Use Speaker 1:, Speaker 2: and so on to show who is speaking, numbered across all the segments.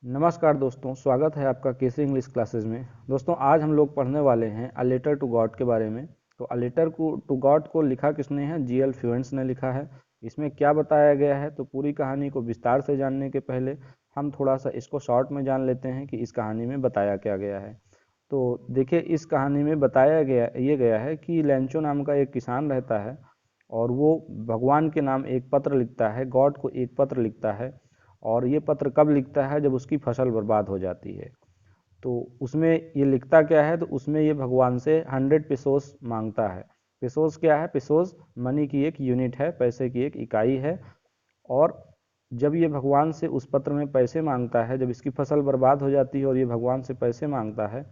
Speaker 1: नमस्कार दोस्तों, स्वागत है आपका केसी इंग्लिश क्लासेस में। दोस्तों, आज हम लोग पढ़ने वाले हैं अ लेटर टू गॉड के बारे में। तो अ लेटर टू गॉड को लिखा किसने है? जीएल फ्यूएंस ने लिखा है। इसमें क्या बताया गया है, तो पूरी कहानी को विस्तार से जानने के पहले हम थोड़ा सा इसको शॉर्ट में जान लेते हैं कि इस कहानी में बताया क्या गया है। तो देखिए, इस कहानी में बताया गया है कि लेंचो नाम का एक किसान रहता है और वो भगवान के नाम एक पत्र लिखता है, गॉड को एक पत्र लिखता है। और ये पत्र कब लिखता है? जब उसकी फसल बर्बाद हो जाती है। तो उसमें ये लिखता क्या है? तो उसमें ये भगवान से 100 पेसोस मांगता है। पेसोस क्या है? पेसोस मनी की एक यूनिट है, पैसे की एक इकाई है। और जब ये भगवान से उस पत्र में पैसे मांगता है, जब इसकी फसल बर्बाद हो जाती है और ये भगवान से पैसे मांगता है,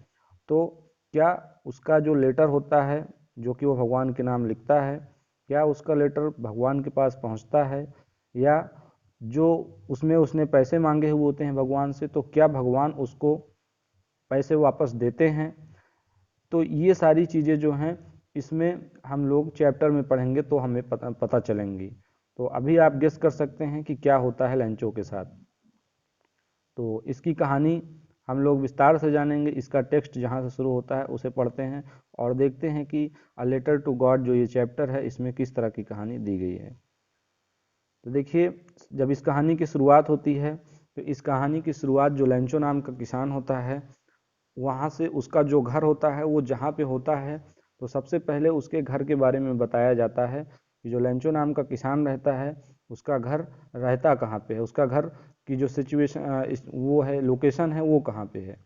Speaker 1: तो क्या उसका जो लेटर होता है, जो कि वो भगवान के नाम लिखता है, क्या उसका लेटर भगवान के पास पहुंचता है? या जो उसमें उसने पैसे मांगे हुए होते हैं भगवान से, तो क्या भगवान उसको पैसे वापस देते हैं? तो ये सारी चीज़ें जो हैं, इसमें हम लोग चैप्टर में पढ़ेंगे तो हमें पता चलेंगी। तो अभी आप गेस कर सकते हैं कि क्या होता है लेंचो के साथ। तो इसकी कहानी हम लोग विस्तार से जानेंगे। इसका टेक्स्ट जहाँ से शुरू होता है उसे पढ़ते हैं और देखते हैं कि अ लेटर टू गॉड जो ये चैप्टर है, इसमें किस तरह की कहानी दी गई है। तो देखिए, जब इस कहानी की शुरुआत होती है, तो इस कहानी की शुरुआत जो लेंचो नाम का किसान होता है, वहाँ से उसका जो घर होता है वो जहाँ पे होता है, तो सबसे पहले उसके घर के बारे में बताया जाता है कि जो लेंचो नाम का किसान रहता है, उसका घर रहता कहाँ पे है, उसका घर की जो सिचुएशन वो है, लोकेशन है, वो कहाँ पे है।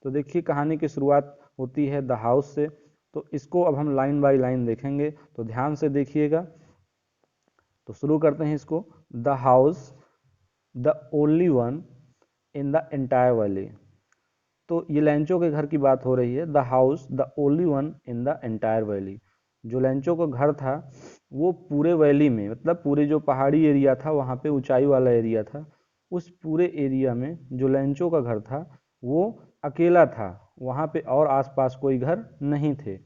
Speaker 1: तो देखिए, कहानी की शुरुआत होती है द हाउस से। तो इसको अब हम लाइन बाय लाइन देखेंगे, तो ध्यान से देखिएगा। तो शुरू करते हैं इसको। The house the only one in the entire valley. तो ये लेंचो के घर की बात हो रही है। The house the only one in the entire valley. जो लेंचो का घर था, वो पूरे वैली में, मतलब पूरे जो पहाड़ी एरिया था, वहाँ पे ऊंचाई वाला एरिया था, उस पूरे एरिया में जो लेंचो का घर था, वो अकेला था। वहाँ पे और आसपास कोई घर नहीं थे।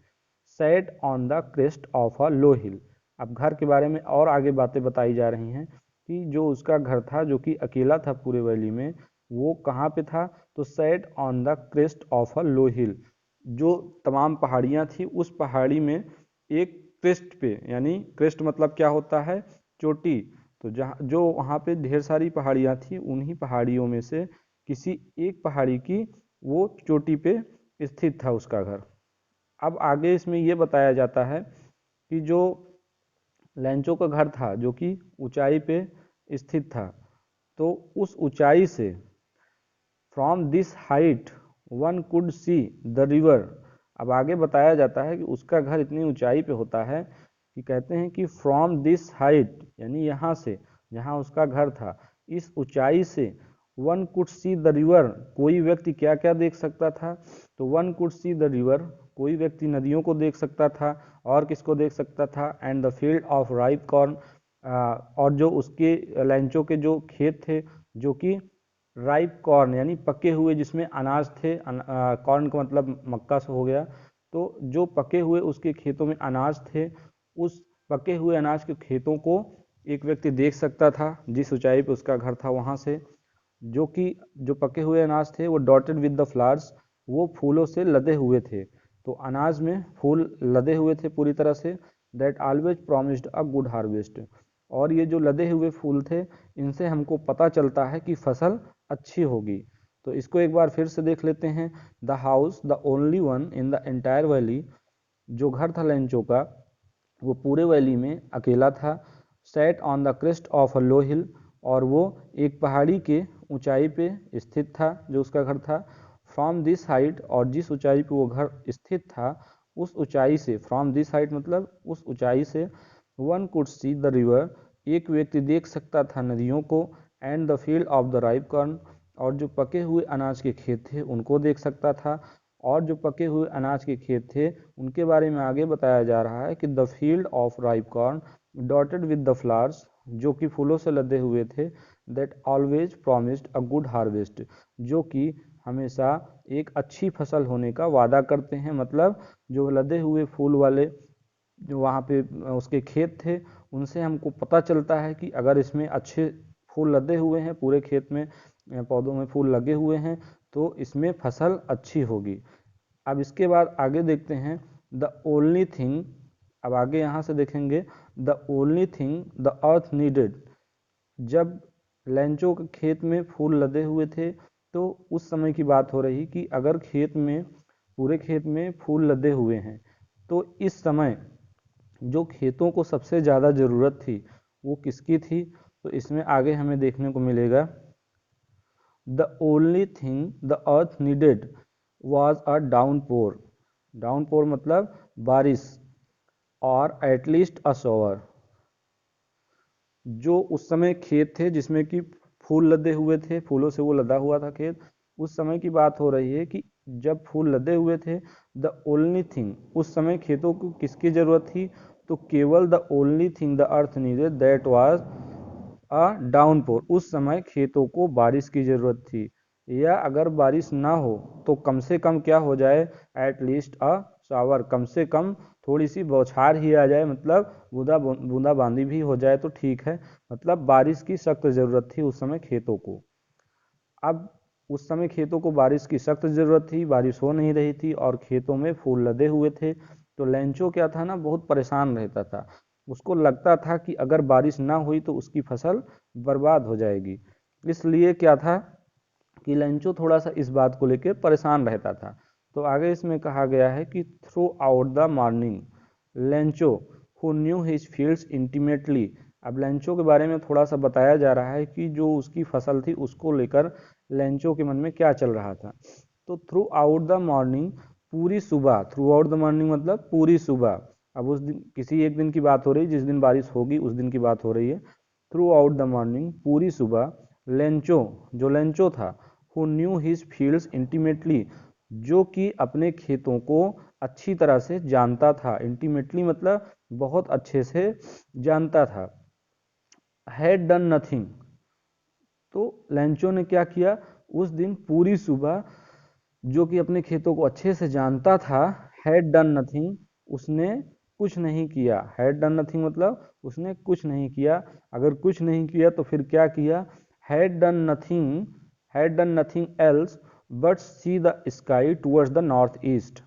Speaker 1: Set on the crest of a low hill. अब घर के बारे में और आगे बातें बताई जा रही हैं कि जो उसका घर था, जो कि अकेला था पूरे वैली में, वो कहाँ पे था? तो set on the crest of a low hill. जो तमाम पहाड़ियाँ थी, उस पहाड़ी में एक क्रेस्ट पे, यानी क्रेस्ट मतलब क्या होता है? चोटी। तो जहाँ जो वहाँ पे ढेर सारी पहाड़ियाँ थी, उन्हीं पहाड़ियों में से किसी एक पहाड़ी की वो चोटी पे स्थित था उसका घर। अब आगे इसमें ये बताया जाता है कि जो लेंचो का घर था, जो कि ऊंचाई पे स्थित था, तो उस ऊंचाई से, from this height one could see the river. अब आगे बताया जाता है कि उसका घर इतनी ऊंचाई पे होता है कि कहते हैं कि फ्रॉम दिस हाइट, यानी यहाँ से, जहाँ उसका घर था, इस ऊंचाई से one could see the river, कोई व्यक्ति क्या क्या देख सकता था? तो one could see the river, कोई व्यक्ति नदियों को देख सकता था। और किसको देख सकता था? And the field of ripe corn. और जो उसके लेंचो के जो खेत थे, जो कि राइप कॉर्न यानी पके हुए, जिसमें अनाज थे। कॉर्न का मतलब मक्का से हो गया। तो जो पके हुए उसके खेतों में अनाज थे, उस पके हुए अनाज के खेतों को एक व्यक्ति देख सकता था, जिस ऊंचाई पे उसका घर था वहाँ से। जो कि जो पके हुए अनाज थे वो डॉटेड विद द फ्लावर्स, वो फूलों से लदे हुए थे। तो अनाज में फूल लदे हुए थे पूरी तरह से। That always promised a good harvest. और ये जो लदे हुए फूल थे, इनसे हमको पता चलता है कि फसल अच्छी होगी। तो इसको एक बार फिर से देख लेते हैं। The house the only one in the entire valley. जो घर था लेंचो का, वो पूरे वैली में अकेला था। Set on the crest of a low hill. और वो एक पहाड़ी के ऊंचाई पे स्थित था, जो उसका घर था। फ्रॉम दिस हाइट, और जिस ऊंचाई पे वो घर स्थित था, उस ऊंचाई से, फ्रॉम दिस हाइट मतलब उस ऊंचाई से, one could see the river, एक व्यक्ति देख सकता था नदियों को। And the field of the ripe corn, और जो पके हुए अनाज के खेत थे उनको देख सकता था। और जो पके हुए अनाज के खेत थे, उनके बारे में आगे बताया जा रहा है कि the field of ripe corn dotted with the flowers, जो कि फूलों से लदे हुए थे। That always promised a good harvest, जो कि हमेशा एक अच्छी फसल होने का वादा करते हैं। मतलब जो लदे हुए फूल वाले जो वहाँ पे उसके खेत थे, उनसे हमको पता चलता है कि अगर इसमें अच्छे फूल लदे हुए हैं, पूरे खेत में पौधों में फूल लगे हुए हैं, तो इसमें फसल अच्छी होगी। अब इसके बाद आगे देखते हैं द ओनली थिंग। अब आगे यहाँ से देखेंगे the only thing the earth needed. जब लेंचो के खेत में फूल लदे हुए थे तो उस समय की बात हो रही कि अगर खेत में, पूरे खेत में फूल लदे हुए हैं, तो इस समय जो खेतों को सबसे ज़्यादा ज़रूरत थी वो किसकी थी? तो इसमें आगे हमें देखने को मिलेगा the only thing the earth needed was a downpour. Downpour मतलब बारिश, और एटलीस्ट अ शॉवर। जो उस समय खेत थे जिसमें कि फूल लदे हुए थे, फूलों से वो लदा हुआ था खेत, उस समय की बात हो रही है कि जब फूल लदे हुए थे, द ओनली थिंग, उस समय खेतों को किसकी जरूरत थी? तो केवल the only thing the earth needed that was a downpour. उस समय खेतों को बारिश की जरूरत थी, या अगर बारिश ना हो तो कम से कम क्या हो जाए? एट लीस्ट अ शावर, कम से कम थोड़ी सी बौछार ही आ जाए, मतलब बूंदाबांदी भी हो जाए तो ठीक है। मतलब बारिश की सख्त ज़रूरत थी उस समय खेतों को। अब उस समय खेतों को बारिश की सख्त ज़रूरत थी, बारिश हो नहीं रही थी और खेतों में फूल लदे हुए थे। तो लेंचो क्या था ना, बहुत परेशान रहता था। उसको लगता था कि अगर बारिश ना हुई तो उसकी फसल बर्बाद हो जाएगी। इसलिए क्या था कि लेंचो थोड़ा सा इस बात को लेकर परेशान रहता था। तो आगे इसमें कहा गया है कि through out the morning Lencho who knew his fields intimately. अब लेंचो के बारे में थोड़ा सा बताया जा रहा है कि जो उसकी फसल थी उसको लेकर लेंचो के मन में क्या चल रहा था। तो थ्रू आउट द मॉर्निंग, पूरी सुबह, थ्रू आउट द मॉर्निंग मतलब पूरी सुबह। अब उस दिन, किसी एक दिन की बात हो रही है, जिस दिन बारिश होगी उस दिन की बात हो रही है। थ्रू आउट द मॉर्निंग, पूरी सुबह, लेंचो, जो लेंचो था, who knew his fields intimately, जो कि अपने खेतों को अच्छी तरह से जानता था। इंटीमेटली मतलब बहुत अच्छे से जानता था। हैड डन नथिंग, तो लेंचो ने क्या किया उस दिन पूरी सुबह, जो कि अपने खेतों को अच्छे से जानता था, हैड डन नथिंग, उसने कुछ नहीं किया। हैड डन नथिंग मतलब उसने कुछ नहीं किया। अगर कुछ नहीं किया तो फिर क्या किया? Had done nothing, had done nothing else but see the sky towards the north east.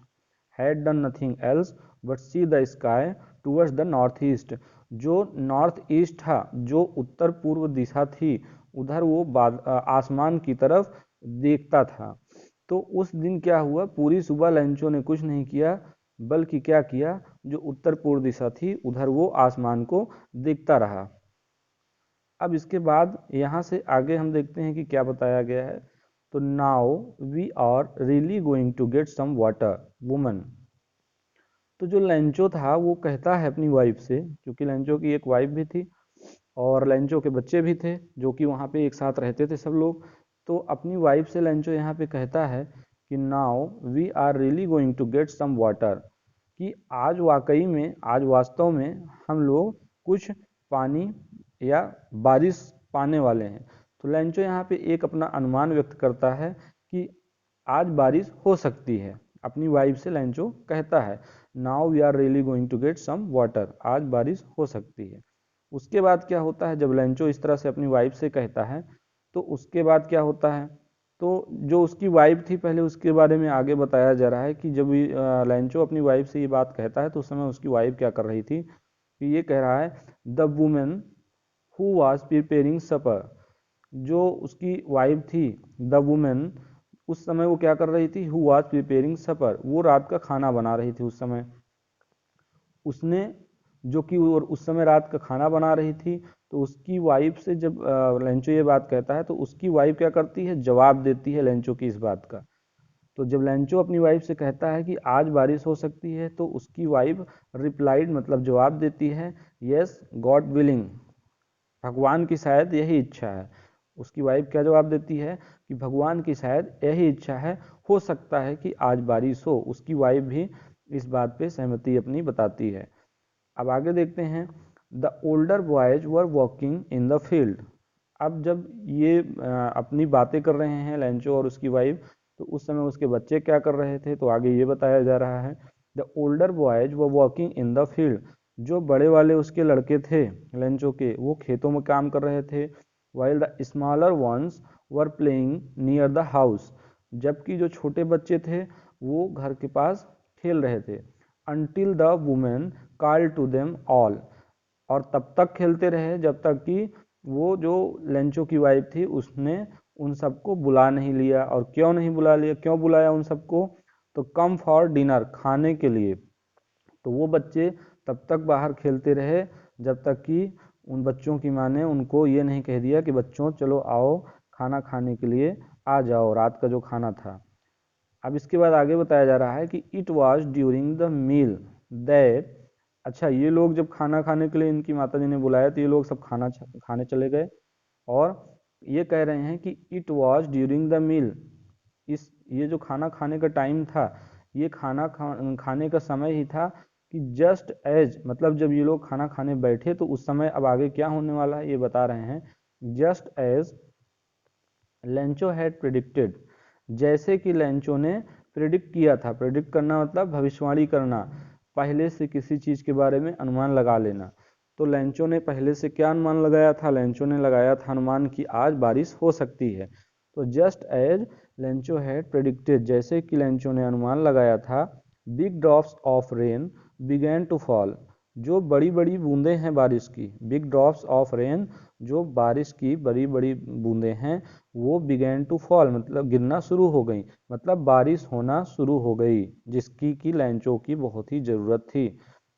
Speaker 1: Had done nothing else but see the sky towards the north east. जो नॉर्थ ईस्ट था, जो उत्तर पूर्व दिशा थी, उधर वो आसमान की तरफ देखता था। तो उस दिन क्या हुआ, पूरी सुबह लेंचो ने कुछ नहीं किया, बल्कि क्या किया, जो उत्तर पूर्व दिशा थी उधर वो आसमान को देखता रहा। अब इसके बाद यहाँ से आगे हम देखते हैं कि क्या बताया गया है। तो now we are really going to get some water woman. तो जो लेंचो था वो कहता है अपनी वाइफ से, क्योंकि लेंचो की एक वाइफ भी थी और लेंचो के बच्चे भी थे जो कि वहाँ पे एक साथ रहते थे सब लोग। तो अपनी वाइफ से लेंचो यहाँ पे कहता है कि now we are really going to get some water, कि आज वाकई में, आज वास्तव में हम लोग कुछ पानी या बारिश पाने वाले हैं। तो लेंचो यहाँ पे एक अपना अनुमान व्यक्त करता है कि आज बारिश हो सकती है। अपनी वाइफ से लेंचो कहता है now we are really going to get some water, आज बारिश हो सकती है। उसके बाद क्या होता है, जब लेंचो इस तरह से अपनी वाइफ से कहता है तो उसके बाद क्या होता है, तो जो उसकी वाइफ थी, पहले उसके बारे में आगे बताया जा रहा है कि जब लेंचो अपनी वाइफ से ये बात कहता है तो उस समय उसकी वाइफ क्या कर रही थी, कि ये कह रहा है the women who was preparing supper. जो उसकी वाइफ थी, द वुमेन, उस समय वो क्या कर रही थी, हु वाज प्रिपेयरिंग सपर, वो रात का खाना बना रही थी उस समय। उसने, जो कि वो उस समय रात का खाना बना रही थी, तो उसकी वाइफ से जब लेंचो ये बात कहता है तो उसकी वाइफ क्या करती है, जवाब देती है लेंचो की इस बात का। तो जब लेंचो अपनी वाइफ से कहता है कि आज बारिश हो सकती है, तो उसकी वाइफ रिप्लाइड मतलब जवाब देती है, यस गॉड विलिंग, भगवान की शायद यही इच्छा है। उसकी वाइफ क्या जवाब देती है कि भगवान की शायद यही इच्छा है, हो सकता है कि आज बारिश हो। उसकी वाइफ भी इस बात पे सहमति अपनी बताती है। अब आगे देखते हैं, the older boys were walking in the field. अब जब ये अपनी बातें कर रहे हैं लेंचो और उसकी वाइफ, तो उस समय उसके बच्चे क्या कर रहे थे, तो आगे ये बताया जा रहा है the older boys were walking in the field. जो बड़े वाले उसके लड़के थे लेंचो के, वो खेतों में काम कर रहे थे। while the smaller ones were playing near the house, जबकि जो छोटे बच्चे थे वो घर के पास खेल रहे थे। until the woman called to them all, और तब तक खेलते रहे जब तक कि वो जो लेंचो की वाइफ थी उसने उन सबको बुला नहीं लिया। और क्यों नहीं बुला लिया, क्यों बुलाया उन सबको, तो कम फॉर डिनर, खाने के लिए। तो वो बच्चे तब तक बाहर खेलते रहे जब तक कि उन बच्चों की माँ ने उनको ये नहीं कह दिया कि बच्चों चलो आओ खाना खाने के लिए आ जाओ, रात का जो खाना था। अब इसके बाद आगे बताया जा रहा है कि it was during the meal that, अच्छा ये लोग जब खाना खाने के लिए इनकी माता जी ने बुलाया तो ये लोग सब खाने चले गए। और ये कह रहे हैं कि it was during the meal, ये जो खाना खाने का टाइम था, ये खाने का समय ही था कि जस्ट एज, मतलब जब ये लोग खाना खाने बैठे तो उस समय अब आगे क्या होने वाला है ये बता रहे हैं। Just as Lencho had predicted, जैसे कि लेंचो ने प्रिडिक्ट किया था। प्रिडिक्ट करना मतलब भविष्यवाणी करना, पहले से किसी चीज़ के बारे में अनुमान लगा लेना। तो लेंचो ने पहले से क्या अनुमान लगाया था, लेंचो ने लगाया था अनुमान कि आज बारिश हो सकती है। तो just as Lencho had predicted, जैसे कि लेंचो ने अनुमान लगाया था, big drops of rain began to fall, जो बड़ी बड़ी बूंदें हैं बारिश की, बिग ड्रॉप्स ऑफ रेन, जो बारिश की बड़ी बड़ी बूंदें हैं, वो बिगैन टू फॉल मतलब गिरना शुरू हो गई, मतलब बारिश होना शुरू हो गई, जिसकी कि लेंचो की बहुत ही ज़रूरत थी।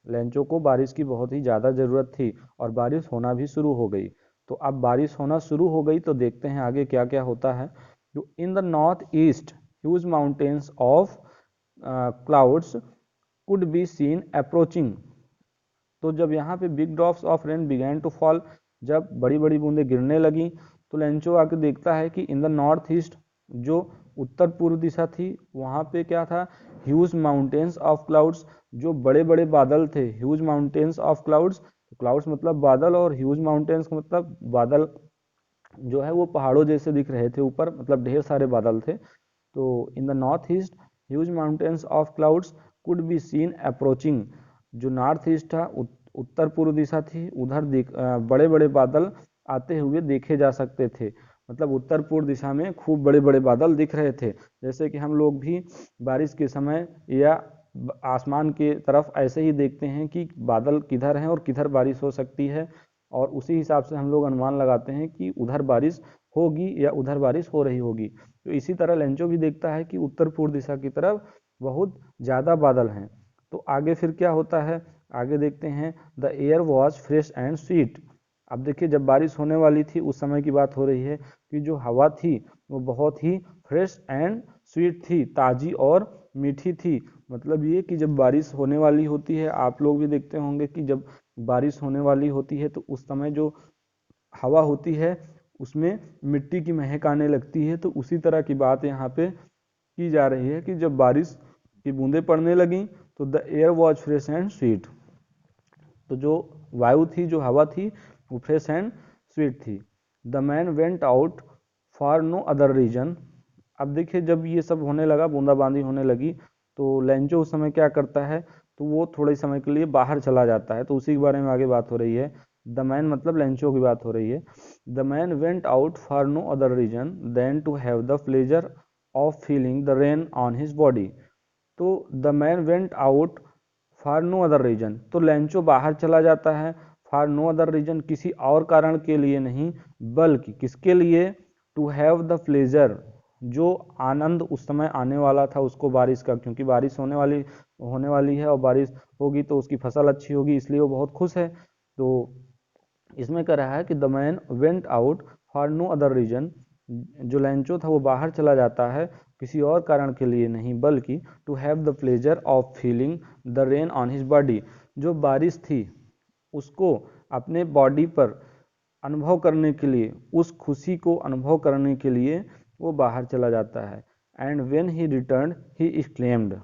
Speaker 1: लेंचो को बारिश की बहुत ही ज़्यादा ज़रूरत थी और बारिश होना भी शुरू हो गई। तो अब बारिश होना शुरू हो गई तो देखते हैं आगे क्या क्या होता है। जो in the north east huge mountains of clouds could be seen approaching, तो जब यहाँ पे big drops of rain began to fall, जब बड़ी बड़ी बूंदें गिरने लगी तो लेंचो आके देखता है कि इन द नॉर्थ ईस्ट, जो उत्तर पूर्व दिशा थी, वहाँ पे क्या था, ह्यूज माउंटेन्स ऑफ क्लाउड्स, जो बड़े बड़े बादल थे। Huge mountains of clouds, clouds मतलब बादल, और ह्यूज माउंटेन्स का मतलब बादल जो है वो पहाड़ों जैसे दिख रहे थे ऊपर, मतलब ढेर सारे बादल थे। तो इन the north east huge mountains of clouds could be seen approaching, जो नॉर्थ ईस्ट था, उत्तर पूर्व दिशा थी, उधर बड़े बड़े बादल आते हुए देखे जा सकते थे। मतलब उत्तर पूर्व दिशा में खूब बड़े बड़े बादल दिख रहे थे, जैसे कि हम लोग भी बारिश के समय या आसमान के तरफ ऐसे ही देखते हैं कि बादल किधर हैं और किधर बारिश हो सकती है, और उसी हिसाब से हम लोग अनुमान लगाते हैं कि उधर बारिश होगी या उधर बारिश हो रही होगी। तो इसी तरह लेंचो भी देखता है कि उत्तर पूर्व दिशा की तरफ बहुत ज़्यादा बादल हैं। तो आगे फिर क्या होता है, आगे देखते हैं। The air was fresh and sweet, अब देखिए जब बारिश होने वाली थी उस समय की बात हो रही है कि जो हवा थी वो बहुत ही फ्रेश एंड स्वीट थी, ताज़ी और मीठी थी। मतलब ये कि जब बारिश होने वाली होती है, आप लोग भी देखते होंगे कि जब बारिश होने वाली होती है तो उस समय जो हवा होती है उसमें मिट्टी की महक आने लगती है। तो उसी तरह की बात यहाँ पे की जा रही है कि जब बारिश की बूंदें पड़ने लगी तो the air was fresh and sweet, तो जो वायु थी, जो हवा थी, वो फ्रेश एंड स्वीट थी। The man went out for no other reason, अब देखिए जब ये सब होने लगा, बूंदाबांदी होने लगी, तो लेंचो उस समय क्या करता है, तो वो थोड़े समय के लिए बाहर चला जाता है। तो उसी के बारे में आगे बात हो रही है। द मैन मतलब लेंचो की बात हो रही है। The man went out for no other reason than to have the pleasure of feeling the rain on his body, तो the man went out for no other reason, तो Lencho बाहर चला जाता है फॉर नो अदर रीजन, किसी और कारण के लिए नहीं, बल्कि किसके लिए, टू हैव द प्लेजर, जो आनंद उस समय आने वाला था उसको बारिश का, क्योंकि बारिश होने वाली है और बारिश होगी तो उसकी फसल अच्छी होगी, इसलिए वो बहुत खुश है। तो इसमें कह रहा है कि the man went out for no other reason, जो लेंचो था वो बाहर चला जाता है किसी और कारण के लिए नहीं, बल्कि to have the pleasure of feeling the rain on his body, जो बारिश थी उसको अपने बॉडी पर अनुभव करने के लिए, उस खुशी को अनुभव करने के लिए वो बाहर चला जाता है। And when he return he exclaimed,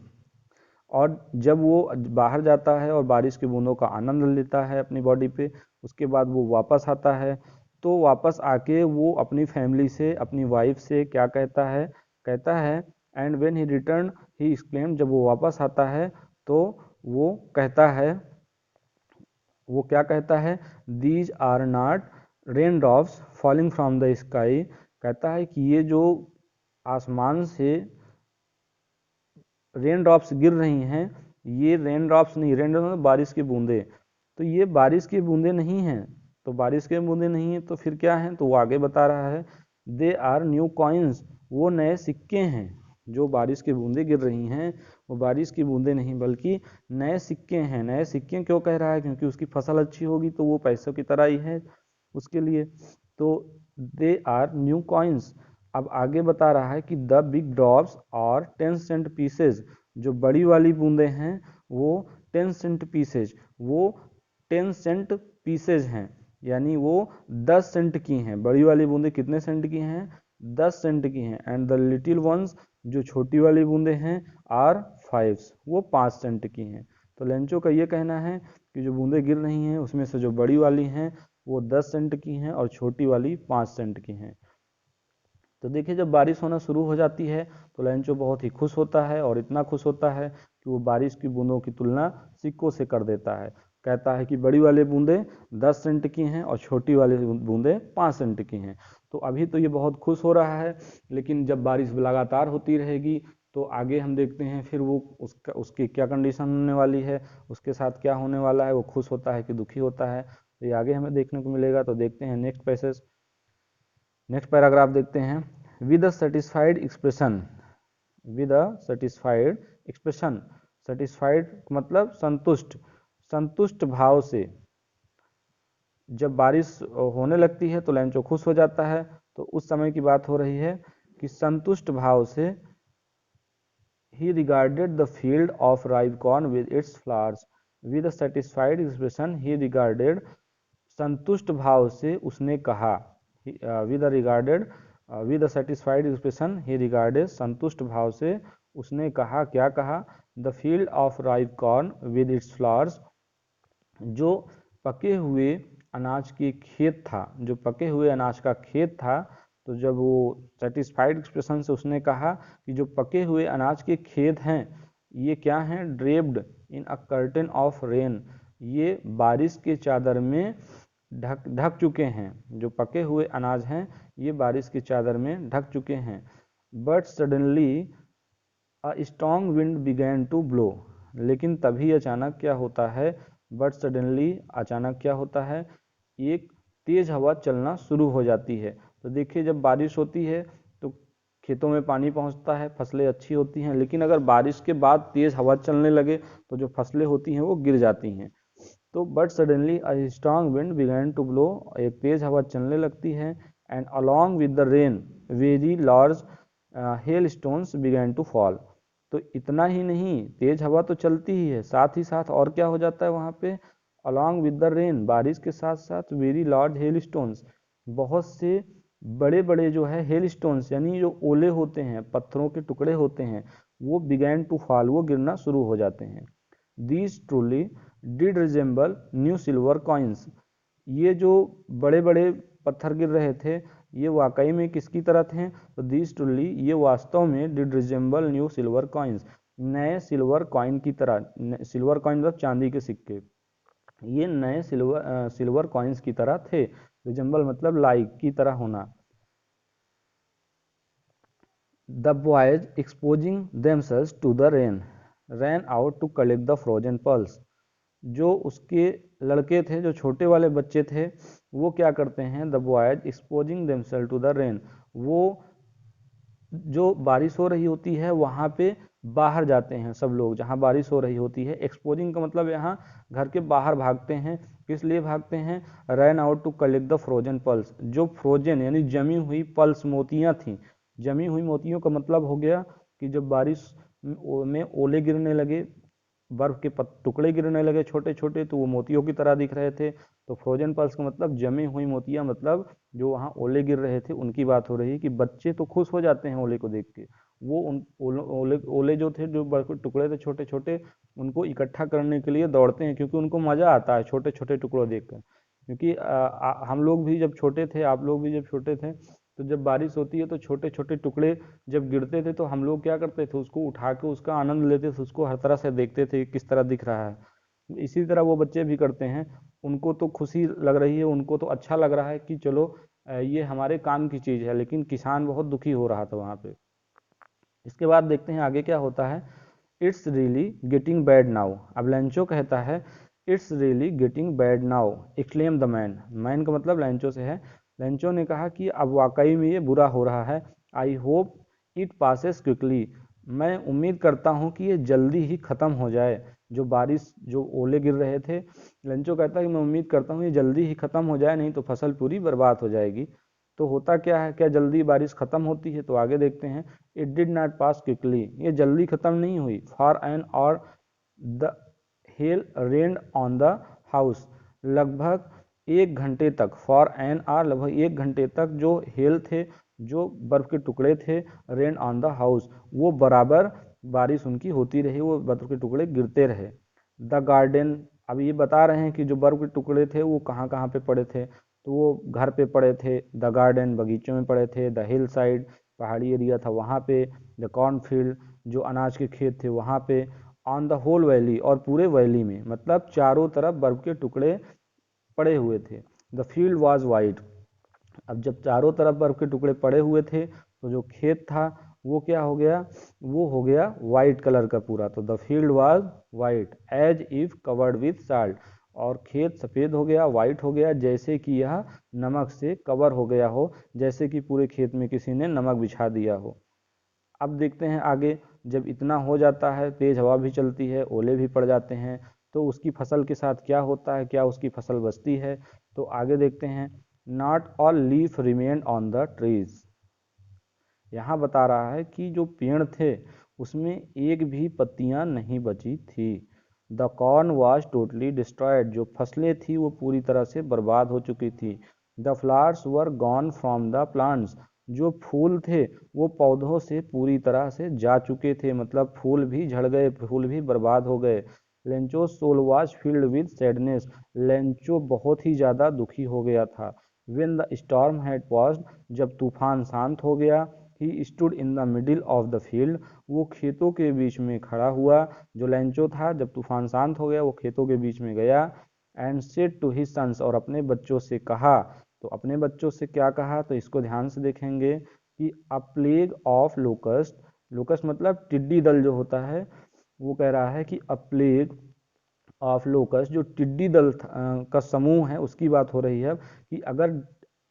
Speaker 1: और जब वो बाहर जाता है और बारिश की बूंदों का आनंद लेता है अपनी बॉडी पे, उसके बाद वो वापस आता है, तो वापस आके वो अपनी फैमिली से, अपनी वाइफ से क्या कहता है, and when he return he exclaim, जब वो वापस आता है तो वो क्या कहता है, these are not rain drops falling from the sky, कहता है कि ये जो आसमान से रेन ड्रॉप्स गिर रही हैं, ये रेन ड्रॉप्स नहीं, रेन ड्रॉप्स बारिश की बूंदे, तो ये बारिश की बूंदे नहीं हैं। तो बारिश की बूंदे नहीं है तो फिर क्या है, तो वो आगे बता रहा है दे आर न्यू कॉइन्स, वो नए सिक्के हैं। जो बारिश की बूंदे गिर रही हैं वो बारिश की बूंदे नहीं बल्कि नए सिक्के हैं। नए सिक्के क्यों कह रहा है, क्योंकि उसकी फसल अच्छी होगी तो वो पैसों की तरह ही है उसके लिए। तो दे आर न्यू कॉइन्स। अब आगे बता रहा है कि द बिग ड्रॉप्स और 10 सेंट पीसेज, जो बड़ी वाली बूंदे हैं वो 10 सेंट पीसेज, वो 10 सेंट पीसेज हैं, यानी वो 10 सेंट की हैं। बड़ी वाली बूंदे कितने सेंट की हैं, 10 सेंट की हैं। एंड द लिटिल वंस, जो छोटी वाली बूंदे हैं, आर फाइव्स, वो 5 सेंट की हैं। तो लेंचो का ये कहना है कि जो बूंदे गिर रही हैं उसमें से जो बड़ी वाली हैं वो 10 सेंट की हैं और छोटी वाली 5 सेंट की हैं। तो देखिए जब बारिश होना शुरू हो जाती है तो लेंचो बहुत ही खुश होता है, और इतना खुश होता है कि वो बारिश की बूंदों की तुलना सिक्कों से कर देता है। कहता है कि बड़ी वाली बूंदे 10 सेंट की हैं और छोटी वाली बूंदे 5 सेंट की हैं। तो अभी तो ये बहुत खुश हो रहा है, लेकिन जब बारिश लगातार होती रहेगी तो आगे हम देखते हैं फिर वो उसकी क्या कंडीशन होने वाली है, उसके साथ क्या होने वाला है, वो खुश होता है कि दुखी होता है, तो ये आगे हमें देखने को मिलेगा। तो देखते हैं नेक्स्ट पैसेज, नेक्स्ट पैराग्राफ देखते हैं। With a satisfied expression, with a satisfied expression, satisfied मतलब संतुष्ट, संतुष्ट भाव से जब बारिश होने लगती है तो लेंचो खुश हो जाता है। तो उस समय की बात हो रही है कि संतुष्ट भाव से he regarded the field of ripe corn with its flowers, with a satisfied expression he regarded, संतुष्ट भाव से उसने कहा, with regarded, with satisfied expression he regarded, संतुष्ट भाव से उसने कहा, क्या कहा, the field of ripe corn with its flowers, जो पके हुए अनाज के खेत था, जो पके हुए अनाज का खेत था। तो जब वो सेटिस्फाइड एक्सप्रेशन से उसने कहा कि जो पके हुए अनाज के खेत हैं ये क्या हैं, draped in a curtain of rain, ये बारिश के चादर में ढक ढक चुके हैं। जो पके हुए अनाज हैं ये बारिश की चादर में ढक चुके हैं। But suddenly a strong wind began to blow, लेकिन तभी अचानक क्या होता है, बट सडनली अचानक क्या होता है, एक तेज हवा चलना शुरू हो जाती है। तो देखिए जब बारिश होती है तो खेतों में पानी पहुंचता है, फसलें अच्छी होती हैं, लेकिन अगर बारिश के बाद तेज हवा चलने लगे तो जो फसलें होती हैं वो गिर जाती हैं। तो but suddenly a strong wind began to blow, एक तेज हवा चलने लगती है। And along with the rain very large hail stones began to fall, तो इतना ही नहीं, तेज हवा तो चलती ही है, साथ ही साथ और क्या हो जाता है वहाँ पे, अलॉन्ग विद द रेन, बारिश के साथ साथ वेरी लार्ज हेल स्टोन्स, बहुत से बड़े बड़े जो है हेल स्टोन्स, यानी जो ओले होते हैं, पत्थरों के टुकड़े होते हैं, वो बिगैन टू फॉल, वो गिरना शुरू हो जाते हैं। These truly did resemble new silver coins, ये जो बड़े बड़े पत्थर गिर रहे थे ये वाकई में किसकी तरह थे, तो दीज ट्रूली, ये वास्तव में did resemble new silver coins, नए सिल्वर कॉइन की तरह, सिल्वर कॉइन मतलब चांदी के सिक्के, ये नए सिल्वर कॉइन्स की तरह थे। रिजेंबल मतलब लाइक, की तरह होना। The boys exposing themselves to the rain ran out to collect the frozen pearls, जो उसके लड़के थे, जो छोटे वाले बच्चे थे, वो क्या करते हैं, the boys exposing themselves to the rain, वो जो बारिश हो रही होती है वहाँ पे बाहर जाते हैं सब लोग, जहाँ बारिश हो रही होती है। एक्सपोजिंग का मतलब यहाँ घर के बाहर भागते हैं, किस लिए भागते हैं, ran out to collect the frozen pearls, जो फ्रोजन यानी जमी हुई पल्स, मोतियाँ थी। जमी हुई मोतियों का मतलब हो गया कि जब बारिश में ओले गिरने लगे, बर्फ के टुकड़े गिरने लगे छोटे छोटे, तो वो मोतियों की तरह दिख रहे थे। तो फ्रोजन पल्स का मतलब जमी हुई मोतियां, मतलब जो वहाँ ओले गिर रहे थे उनकी बात हो रही है कि बच्चे तो खुश हो जाते हैं ओले को देख के, वो उन ओले जो थे, जो बर्फ के टुकड़े थे छोटे छोटे, उनको इकट्ठा करने के लिए दौड़ते हैं, क्योंकि उनको मज़ा आता है छोटे छोटे टुकड़ों देख कर। क्योंकि हम लोग भी जब छोटे थे, आप लोग भी जब छोटे थे, तो जब बारिश होती है तो छोटे छोटे टुकड़े जब गिरते थे तो हम लोग क्या करते थे, उसको उठा के उसका आनंद लेते थे, उसको हर तरह से देखते थे किस तरह दिख रहा है। इसी तरह वो बच्चे भी करते हैं, उनको तो खुशी लग रही है, उनको तो अच्छा लग रहा है कि चलो ये हमारे काम की चीज़ है, लेकिन किसान बहुत दुखी हो रहा था वहाँ पे। इसके बाद देखते हैं आगे क्या होता है। It's really getting bad now, अब लेंचो कहता है it's really getting bad now exclaim the man, man का मतलब लेंचो से है। लेंचो ने कहा कि अब वाकई में ये बुरा हो रहा है। I hope it passes quickly, मैं उम्मीद करता हूँ कि ये जल्दी ही ख़त्म हो जाए। जो बारिश, जो ओले गिर रहे थे, लेंचो कहता है कि मैं उम्मीद करता हूँ ये जल्दी ही ख़त्म हो जाए, नहीं तो फसल पूरी बर्बाद हो जाएगी। तो होता क्या है, क्या जल्दी बारिश ख़त्म होती है? तो आगे देखते हैं। It did not pass quickly, ये जल्दी ख़त्म नहीं हुई। फॉर एन और the hell rained on the house, लगभग 1 घंटे तक, फॉर एन आर लगभग 1 घंटे तक जो हेल थे, जो बर्फ के टुकड़े थे, रेन ऑन द हाउस, वो बराबर बारिश उनकी होती रही, वो बर्फ के टुकड़े गिरते रहे। द गार्डन, अब ये बता रहे हैं कि जो बर्फ के टुकड़े थे वो कहाँ कहाँ पे पड़े थे, तो वो घर पे पड़े थे, द गार्डन बगीचों में पड़े थे, द हिल साइड पहाड़ी एरिया था वहाँ पे, द कॉर्नफील्ड जो अनाज के खेत थे वहाँ पे, ऑन द होल वैली और पूरे वैली में, मतलब चारों तरफ बर्फ के टुकड़े पड़े हुए थे। द फील्ड वॉज वाइट, अब जब चारों तरफ बर्फ के टुकड़े पड़े हुए थे तो जो खेत था वो क्या हो गया, वो हो गया वाइट कलर का पूरा। तो the field was white as if covered with salt, और खेत सफ़ेद हो गया, वाइट हो गया, जैसे कि यह नमक से कवर हो गया हो, जैसे कि पूरे खेत में किसी ने नमक बिछा दिया हो। अब देखते हैं आगे, जब इतना हो जाता है, तेज़ हवा भी चलती है, ओले भी पड़ जाते हैं, तो उसकी फसल के साथ क्या होता है, क्या उसकी फसल बचती है? तो आगे देखते हैं। Not all leaf remain on the trees, यहाँ बता रहा है कि जो पेड़ थे उसमें एक भी पत्तियां नहीं बची थी। The corn was totally destroyed, जो फसलें थी वो पूरी तरह से बर्बाद हो चुकी थी। The flowers were gone from the plants, जो फूल थे वो पौधों से पूरी तरह से जा चुके थे, मतलब फूल भी झड़ गए, फूल भी बर्बाद हो गए। Lencho soul was filled with sadness, Lencho बहुत ही ज़्यादा दुखी हो गया था। When the storm had passed, जब तूफान शांत हो गया, he stood in the middle of the field, वो खेतों के बीच में खड़ा हुआ। जो लेंचो था, जब तूफान शांत हो गया वो खेतों के बीच में गया। And said to his sons, और अपने बच्चों से कहा। तो अपने बच्चों से क्या कहा, तो इसको ध्यान से देखेंगे कि अ प्लेग ऑफ लोकस्ट, लोकस्ट मतलब टिड्डी दल जो होता है, वो कह रहा है कि अ प्लेग ऑफ लोकस्ट, जो टिड्डी दल का समूह है उसकी बात हो रही है, कि अगर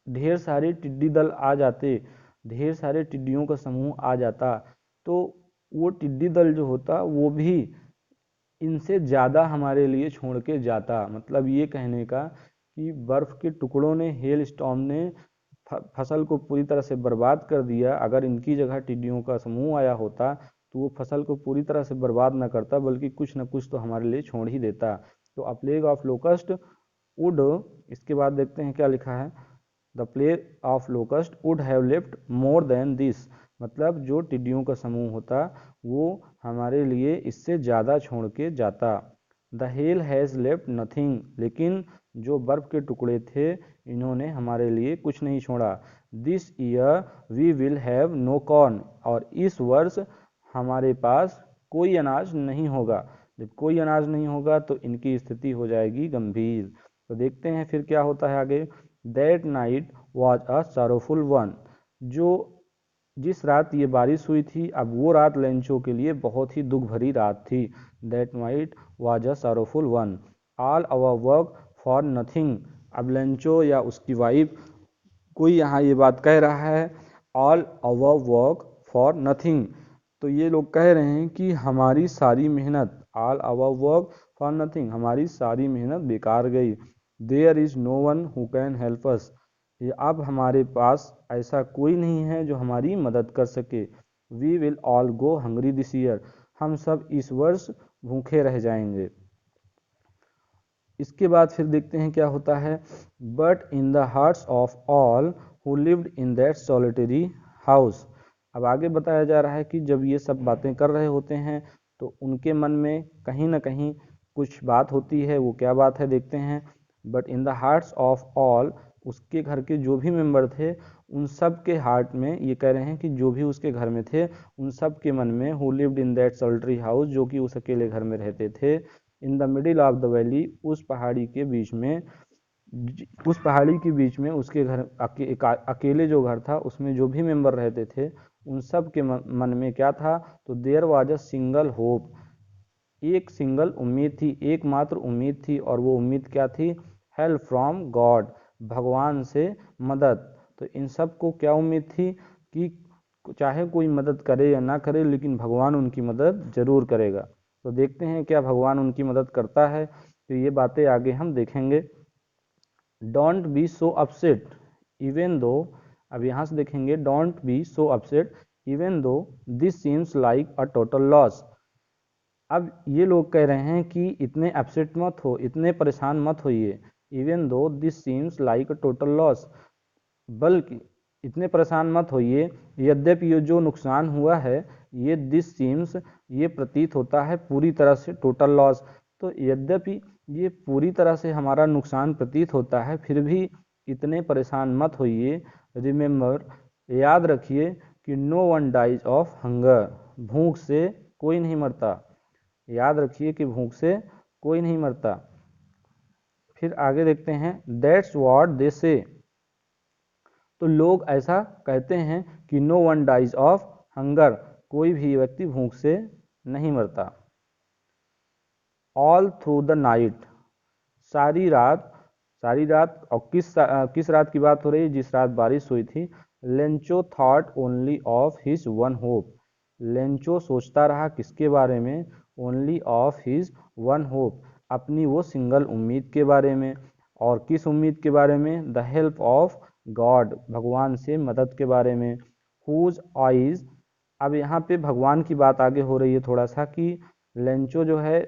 Speaker 1: ढेर सारे टिड्डी दल आ जाते, ढेर सारे टिड्डियों का समूह आ जाता, तो वो टिड्डी दल जो होता वो भी इनसे ज़्यादा हमारे लिए छोड़ के जाता। मतलब ये कहने का कि बर्फ़ के टुकड़ों ने, हेल स्टॉर्म ने फसल को पूरी तरह से बर्बाद कर दिया। अगर इनकी जगह टिड्डियों का समूह आया होता तो वो फसल को पूरी तरह से बर्बाद न करता, बल्कि कुछ न कुछ तो हमारे लिए छोड़ ही देता। तो अ प्लेग ऑफ लोकस्ट वुड, इसके बाद देखते हैं क्या लिखा है। The plague of locust would have left more than this, मतलब जो टिड्डियों का समूह होता वो हमारे लिए इससे ज़्यादा छोड़ के जाता। The hell has left nothing, लेकिन जो बर्फ़ के टुकड़े थे इन्होंने हमारे लिए कुछ नहीं छोड़ा। This year we will have no corn, और इस वर्ष हमारे पास कोई अनाज नहीं होगा। जब कोई अनाज नहीं होगा तो इनकी स्थिति हो जाएगी गंभीर। तो देखते हैं फिर क्या होता है आगे। That night was a sorrowful one, जो जिस रात ये बारिश हुई थी, अब वो रात लेंचो के लिए बहुत ही दुख भरी रात थी। That night was a sorrowful one, all our work for nothing, अब लेंचो या उसकी वाइफ कोई यहाँ ये बात कह रहा है, all our work for nothing, तो ये लोग कह रहे हैं कि हमारी सारी मेहनत, all our work for nothing, हमारी सारी मेहनत बेकार गई। There is no one who can help us, ये अब हमारे पास ऐसा कोई नहीं है जो हमारी मदद कर सके। We will all go hungry this year, हम सब इस वर्ष भूखे रह जाएंगे। इसके बाद फिर देखते हैं क्या होता है। But in the hearts of all who lived in that solitary house, अब आगे बताया जा रहा है कि जब ये सब बातें कर रहे होते हैं तो उनके मन में कहीं ना कहीं कुछ बात होती है। वो क्या बात है देखते हैं। But in the hearts of all, उसके घर के जो भी मेंबर थे उन सब के हार्ट में, ये कह रहे हैं कि जो भी उसके घर में थे उन सब के मन में, who lived in that solitary house, जो कि उस अकेले घर में रहते थे, इन the middle of the valley, उस पहाड़ी के बीच में, उस पहाड़ी के बीच में उसके घर अकेले जो घर था उसमें जो भी मेंबर रहते थे उन सब के मन में क्या था, तो there was a single hope, एक सिंगल उम्मीद थी, एकमात्र उम्मीद थी, और वो उम्मीद क्या थी, हेल्प फ्रॉम गॉड, भगवान से मदद। तो इन सब को क्या उम्मीद थी कि चाहे कोई मदद करे या ना करे लेकिन भगवान उनकी मदद जरूर करेगा। तो देखते हैं क्या भगवान उनकी मदद करता है, तो ये बातें आगे हम देखेंगे। Don't be so upset even though, अब यहाँ से देखेंगे, don't be so upset even though this seems like a total loss. अब ये लोग कह रहे हैं कि इतने अपसेट मत हो, इतने परेशान मत होइए, even though this seems like a total loss, बल्कि इतने परेशान मत होइए, यद्यपि ये जो नुकसान हुआ है, ये दिस सीम्स, ये प्रतीत होता है पूरी तरह से टोटल लॉस। तो यद्यपि ये पूरी तरह से हमारा नुकसान प्रतीत होता है, फिर भी इतने परेशान मत होइए। रिमेंबर, याद रखिए कि no one dies of hunger, भूख से कोई नहीं मरता। याद रखिए कि भूख से कोई नहीं मरता। फिर आगे देखते हैं, दैट्स व्हाट दे से, तो लोग ऐसा कहते हैं कि no one dies of hunger, कोई भी व्यक्ति भूख से नहीं मरता। ऑल थ्रू द नाइट, सारी रात, सारी रात, और किस रात की बात हो रही है, जिस रात बारिश हुई थी। Lencho thought only of his one hope, Lencho सोचता रहा किसके बारे में, only of his one hope, अपनी वो सिंगल उम्मीद के बारे में। और किस उम्मीद के बारे में, द हेल्प ऑफ गॉड, भगवान से मदद के बारे में। हुज आइज, अब यहाँ पे भगवान की बात आगे हो रही है थोड़ा सा, कि लेंचो जो है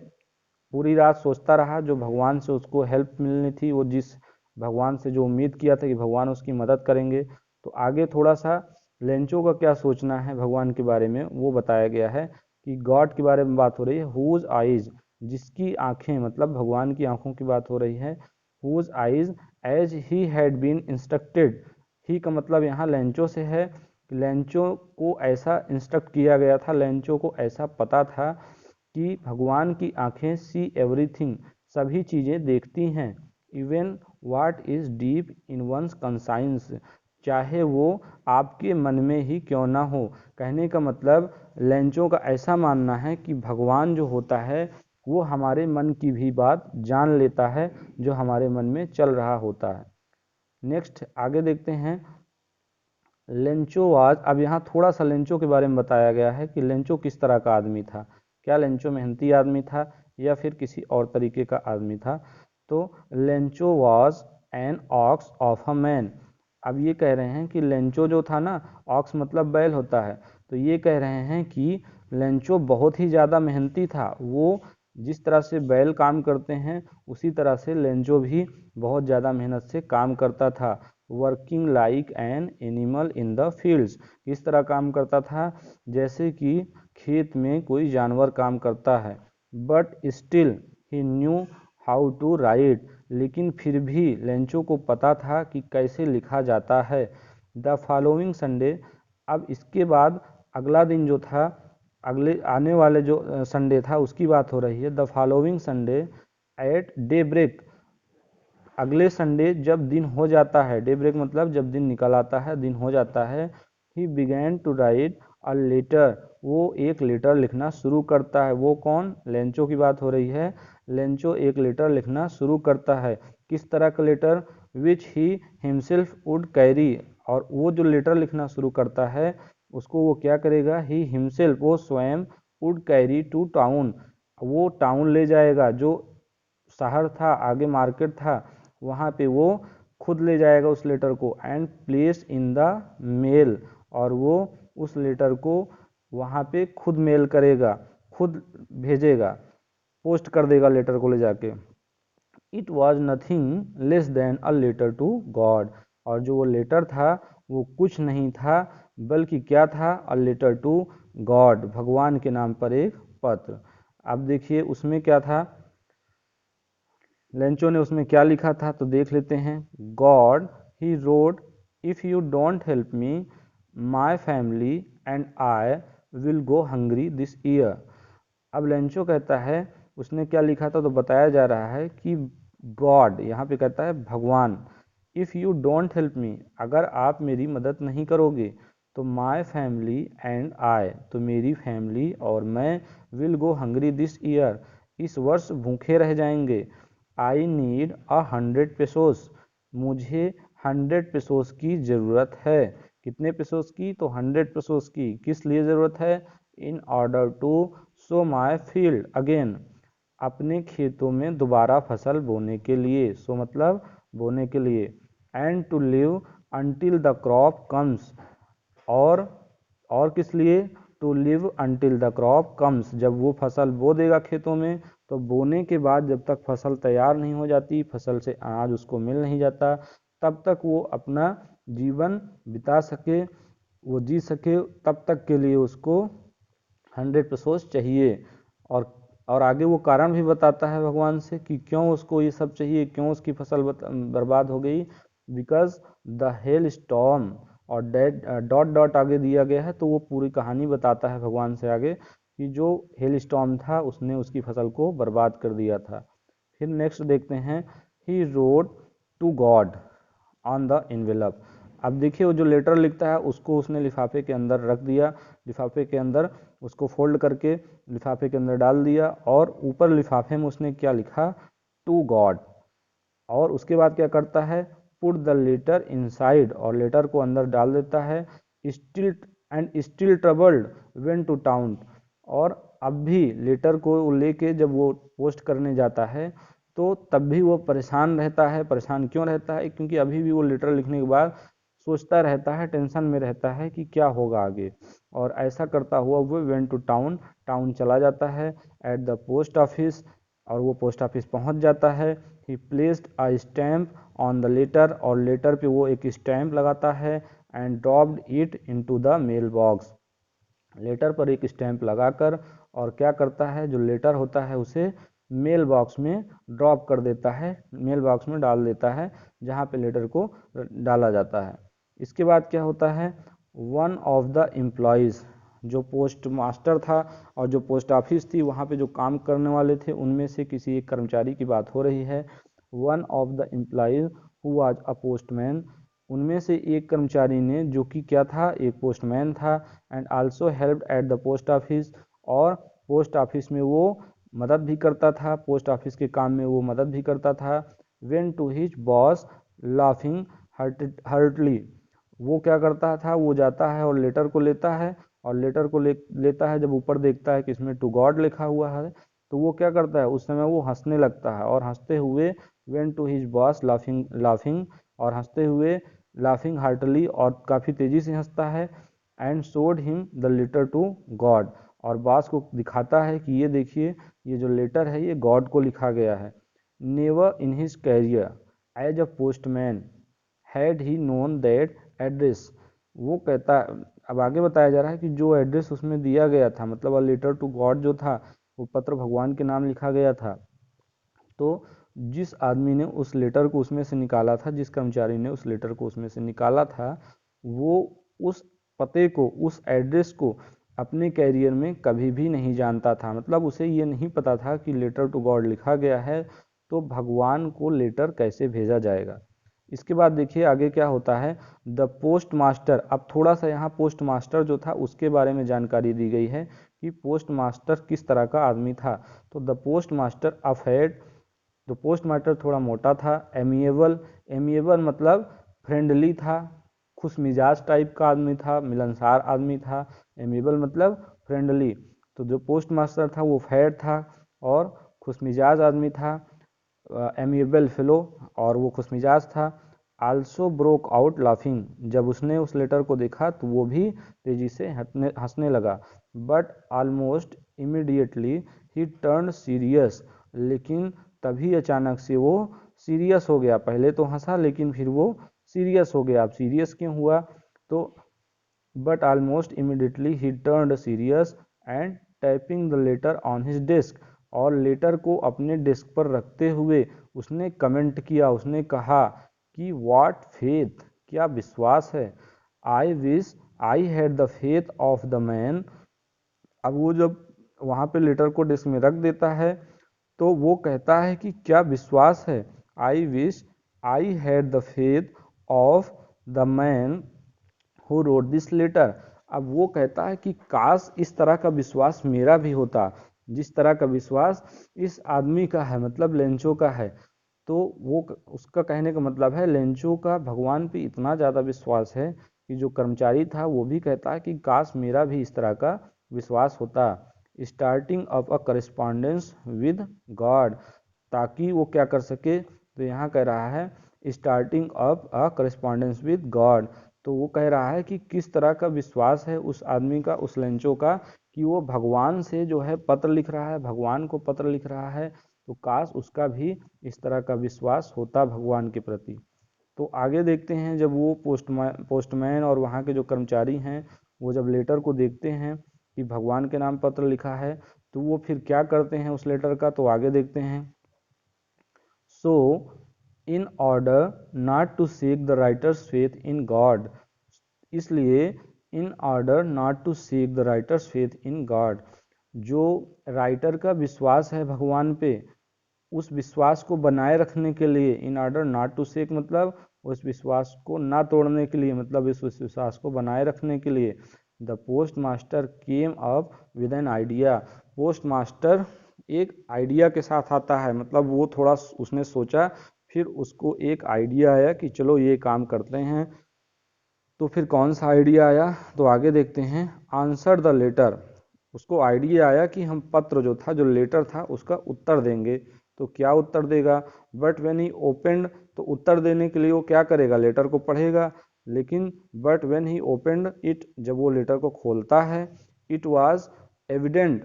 Speaker 1: पूरी रात सोचता रहा, जो भगवान से उसको हेल्प मिलनी थी, वो जिस भगवान से जो उम्मीद किया था कि भगवान उसकी मदद करेंगे। तो आगे थोड़ा सा लेंचो का क्या सोचना है भगवान के बारे में वो बताया गया है, कि गॉड के बारे में बात हो रही है। हुज आइज, जिसकी आंखें, मतलब भगवान की आंखों की बात हो रही है। Whose eyes as he had been instructed, he का मतलब यहाँ लेंचो से है, लेंचो को ऐसा इंस्ट्रक्ट किया गया था, लेंचो को ऐसा पता था कि भगवान की आंखें सी एवरीथिंग, सभी चीज़ें देखती हैं। Even what is deep in one's conscience, चाहे वो आपके मन में ही क्यों ना हो। कहने का मतलब लेंचों का ऐसा मानना है कि भगवान जो होता है वो हमारे मन की भी बात जान लेता है, जो हमारे मन में चल रहा होता है। नेक्स्ट आगे देखते हैं, लेंचो वाज, अब यहाँ थोड़ा सा लेंचो के बारे में बताया गया है कि लेंचो किस तरह का आदमी था। क्या लेंचो मेहनती आदमी था या फिर किसी और तरीके का आदमी था। तो Lencho was an ox of a man, अब ये कह रहे हैं कि लेंचो जो था ना, ऑक्स मतलब बैल होता है, तो ये कह रहे हैं कि लेंचो बहुत ही ज़्यादा मेहनती था। वो जिस तरह से बैल काम करते हैं उसी तरह से लेंचो भी बहुत ज़्यादा मेहनत से काम करता था। Working like an animal in the fields, किस तरह काम करता था, जैसे कि खेत में कोई जानवर काम करता है। But still he knew how to write, लेकिन फिर भी लेंचो को पता था कि कैसे लिखा जाता है। द फॉलोइंग संडे, अब इसके बाद अगला दिन जो था, अगले आने वाले जो संडे था उसकी बात हो रही है। The following Sunday at daybreak, अगले संडे जब दिन हो जाता है, डे ब्रेक मतलब जब दिन निकल आता है, दिन हो जाता है। He began to write a letter, वो एक लेटर लिखना शुरू करता है। वो कौन, लेंचो की बात हो रही है। लेंचो एक लेटर लिखना शुरू करता है। किस तरह का letter, which he himself would carry, और वो जो लेटर लिखना शुरू करता है उसको वो क्या करेगा, ही हिमसेल्फ, वो स्वयं, वुड कैरी टू टाउन, वो टाउन ले जाएगा, जो शहर था, आगे मार्केट था, वहाँ पे वो खुद ले जाएगा उस लेटर को। And place in the mail, और वो उस लेटर को वहाँ पे खुद मेल करेगा, खुद भेजेगा, पोस्ट कर देगा लेटर को ले जाके। It was nothing less than a letter to God, और जो वो लेटर था वो कुछ नहीं था बल्कि क्या था, अ लेटर टू गॉड, भगवान के नाम पर एक पत्र। अब देखिए उसमें क्या था, लेंचो ने उसमें क्या लिखा था तो देख लेते हैं। God, he road, if you don't help me my family and I will go hungry this year. अब लेंचो कहता है उसने क्या लिखा था, तो बताया जा रहा है कि गॉड, यहाँ पे कहता है भगवान, if you don't help me, अगर आप मेरी मदद नहीं करोगे, तो माई फैमिली एंड आई, तो मेरी फैमिली और मैं, will go hungry this year, इस वर्ष भूखे रह जाएंगे। आई नीड 100 पेसोस, मुझे 100 पेसोस की ज़रूरत है। कितने पेसोस की, तो 100 पेसोस की। किस लिए ज़रूरत है, in order to sow my field again, अपने खेतों में दोबारा फसल बोने के लिए, सो मतलब बोने के लिए, and to live until the crop comes, और और किस लिए, to live until the crop comes, जब वो फसल बो देगा खेतों में, तो बोने के बाद जब तक फसल तैयार नहीं हो जाती, फसल से अनाज उसको मिल नहीं जाता, तब तक वो अपना जीवन बिता सके, वो जी सके, तब तक के लिए उसको 100 पेसोस चाहिए। और और आगे वो कारण भी बताता है भगवान से कि क्यों उसको ये सब चाहिए, क्यों उसकी फसल बर्बाद हो गई। बिकॉज द हेल स्टॉर्म, और डॉट डॉट आगे दिया गया है, तो वो पूरी कहानी बताता है भगवान से आगे कि जो हेल स्टॉर्म था उसने उसकी फसल को बर्बाद कर दिया था। फिर नेक्स्ट देखते हैं, he wrote to God on the envelope. अब देखिए वो जो लेटर लिखता है उसको उसने लिफाफे के अंदर रख दिया, लिफाफे के अंदर उसको फोल्ड करके लिफाफे के अंदर डाल दिया, और ऊपर लिफाफे में उसने क्या लिखा, टू गॉड। और उसके बाद क्या करता है, पुट द लेटर इनसाइड, और लेटर को अंदर डाल देता है। Still and still troubled went to town, और अब भी लेटर को लेके जब वो पोस्ट करने जाता है तो तब भी वो परेशान रहता है। परेशान क्यों रहता है, क्योंकि अभी भी वो लेटर लिखने के बाद सोचता रहता है, टेंशन में रहता है कि क्या होगा आगे। और ऐसा करता हुआ वो वेन टू टाउन, टाउन चला जाता है, एट द पोस्ट ऑफिस, और वो पोस्ट ऑफिस पहुंच जाता है। He placed a stamp on the letter, और लेटर पे वो एक स्टैम्प लगाता है, and dropped it into the mail box, letter पर एक स्टैंप लगाकर, और क्या करता है, जो लेटर होता है उसे मेल बॉक्स में ड्रॉप कर देता है, मेल बॉक्स में डाल देता है, जहाँ पे लेटर को डाला जाता है। इसके बाद क्या होता है, वन ऑफ द एम्प्लॉयज़, जो पोस्ट मास्टर था और जो पोस्ट ऑफिस थी वहाँ पे जो काम करने वाले थे, उनमें से किसी एक कर्मचारी की बात हो रही है। One of the employees who was a postman, उनमें से एक कर्मचारी ने, जो कि क्या था, एक पोस्टमैन था, and also helped at the post office, और पोस्ट ऑफिस में वो मदद भी करता था, पोस्ट ऑफिस के काम में वो मदद भी करता था। Went to his boss laughing heartily, वो क्या करता था, वो जाता है और लेटर को लेता है, और लेटर को लेता है, जब ऊपर देखता है कि इसमें टू गॉड लिखा हुआ है, तो वो क्या करता है, उस समय वो हंसने लगता है, और हंसते हुए went to his boss laughing laughing, और हंसते हुए लाफिंग हार्टली, और काफ़ी तेज़ी से हंसता है, and showed him the letter to God, और बॉस को दिखाता है कि ये देखिए, ये जो लेटर है ये गॉड को लिखा गया है। Never in his career as a postman had he known that address, वो कहता, अब आगे बताया जा रहा है कि जो एड्रेस उसमें दिया गया था, मतलब अ लेटर टू गॉड जो था, वो पत्र भगवान के नाम लिखा गया था, तो जिस आदमी ने उस लेटर को उसमें से निकाला था, जिस कर्मचारी ने उस लेटर को उसमें से निकाला था, वो उस पते को, उस एड्रेस को अपने कैरियर में कभी भी नहीं जानता था। मतलब उसे ये नहीं पता था कि लेटर टू गॉड लिखा गया है, तो भगवान को लेटर कैसे भेजा जाएगा। इसके बाद देखिए आगे क्या होता है, द पोस्ट मास्टर। अब थोड़ा सा यहाँ पोस्ट मास्टर जो था उसके बारे में जानकारी दी गई है कि पोस्ट मास्टर किस तरह का आदमी था। तो द पोस्ट मास्टर अफेड, तो पोस्ट मास्टर थोड़ा मोटा था, एमिएबल, एमिएबल मतलब फ्रेंडली था, खुश मिजाज टाइप का आदमी था, मिलनसार आदमी था, एमिएबल मतलब फ्रेंडली। तो जो पोस्ट मास्टर था वो फैट था और खुश मिजाज आदमी था, एमिएबल फेलो, और वो खुश मिजाज था। आल्सो ब्रोक आउट लाफिंग, जब उसने उस लेटर को देखा तो वो भी तेजी से हंसने लगा। But almost immediately he turn serious, लेकिन तभी अचानक से वो सीरियस हो गया। पहले तो हंसा लेकिन फिर वो सीरियस हो गया। अब सीरियस क्यों हुआ, तो but almost immediately he turned serious and typing the later on his desk, और लेटर को अपने डेस्क पर रखते हुए उसने कमेंट किया, उसने कहा कि व्हाट फेथ, क्या विश्वास है, I wish I had the faith of the man. अब वो जब वहाँ पे लेटर को डेस्क में रख देता है तो वो कहता है कि क्या विश्वास है, I wish I had the faith of the man who wrote this letter. अब वो कहता है कि काश इस तरह का विश्वास मेरा भी होता, जिस तरह का विश्वास इस आदमी का है, मतलब लेंचो का है। तो वो उसका कहने का मतलब है लेंचो का भगवान पे इतना ज़्यादा विश्वास है कि जो कर्मचारी था वो भी कहता है कि काश मेरा भी इस तरह का विश्वास होता। Starting of a correspondence with God, ताकि वो क्या कर सके, तो यहाँ कह रहा है starting of a correspondence with God. तो वो कह रहा है कि किस तरह का विश्वास है उस आदमी का, उस लेंचो का, कि वो भगवान से जो है पत्र लिख रहा है, भगवान को पत्र लिख रहा है। तो काश उसका भी इस तरह का विश्वास होता भगवान के प्रति। तो आगे देखते हैं, जब वो पोस्टमैन और वहाँ के जो कर्मचारी हैं वो जब लेटर को देखते हैं कि भगवान के नाम पत्र लिखा है, तो वो फिर क्या करते हैं उस लेटर का, तो आगे देखते हैं। So in order not to seek the writer's faith in God, इसलिए in order not to seek the writer's faith in God, जो राइटर का विश्वास है भगवान पे, उस विश्वास को बनाए रखने के लिए, इन ऑर्डर नॉट टू सेक मतलब उस विश्वास को ना तोड़ने के लिए, मतलब इस विश्वास को बनाए रखने के लिए, the post master came up with an idea, post master एक आइडिया के साथ आता है, मतलब वो थोड़ा उसने सोचा, फिर उसको एक आइडिया आया कि चलो ये काम करते हैं। तो फिर कौन सा आइडिया आया, तो आगे देखते हैं। आंसर द लेटर, उसको आइडिया आया कि हम पत्र जो था, जो लेटर था, उसका उत्तर देंगे। तो क्या उत्तर देगा, बट व्हेन ही ओपेंड, तो उत्तर देने के लिए वो क्या करेगा, लेटर को पढ़ेगा। लेकिन but when he opened it, जब वो लेटर को खोलता है, it was evident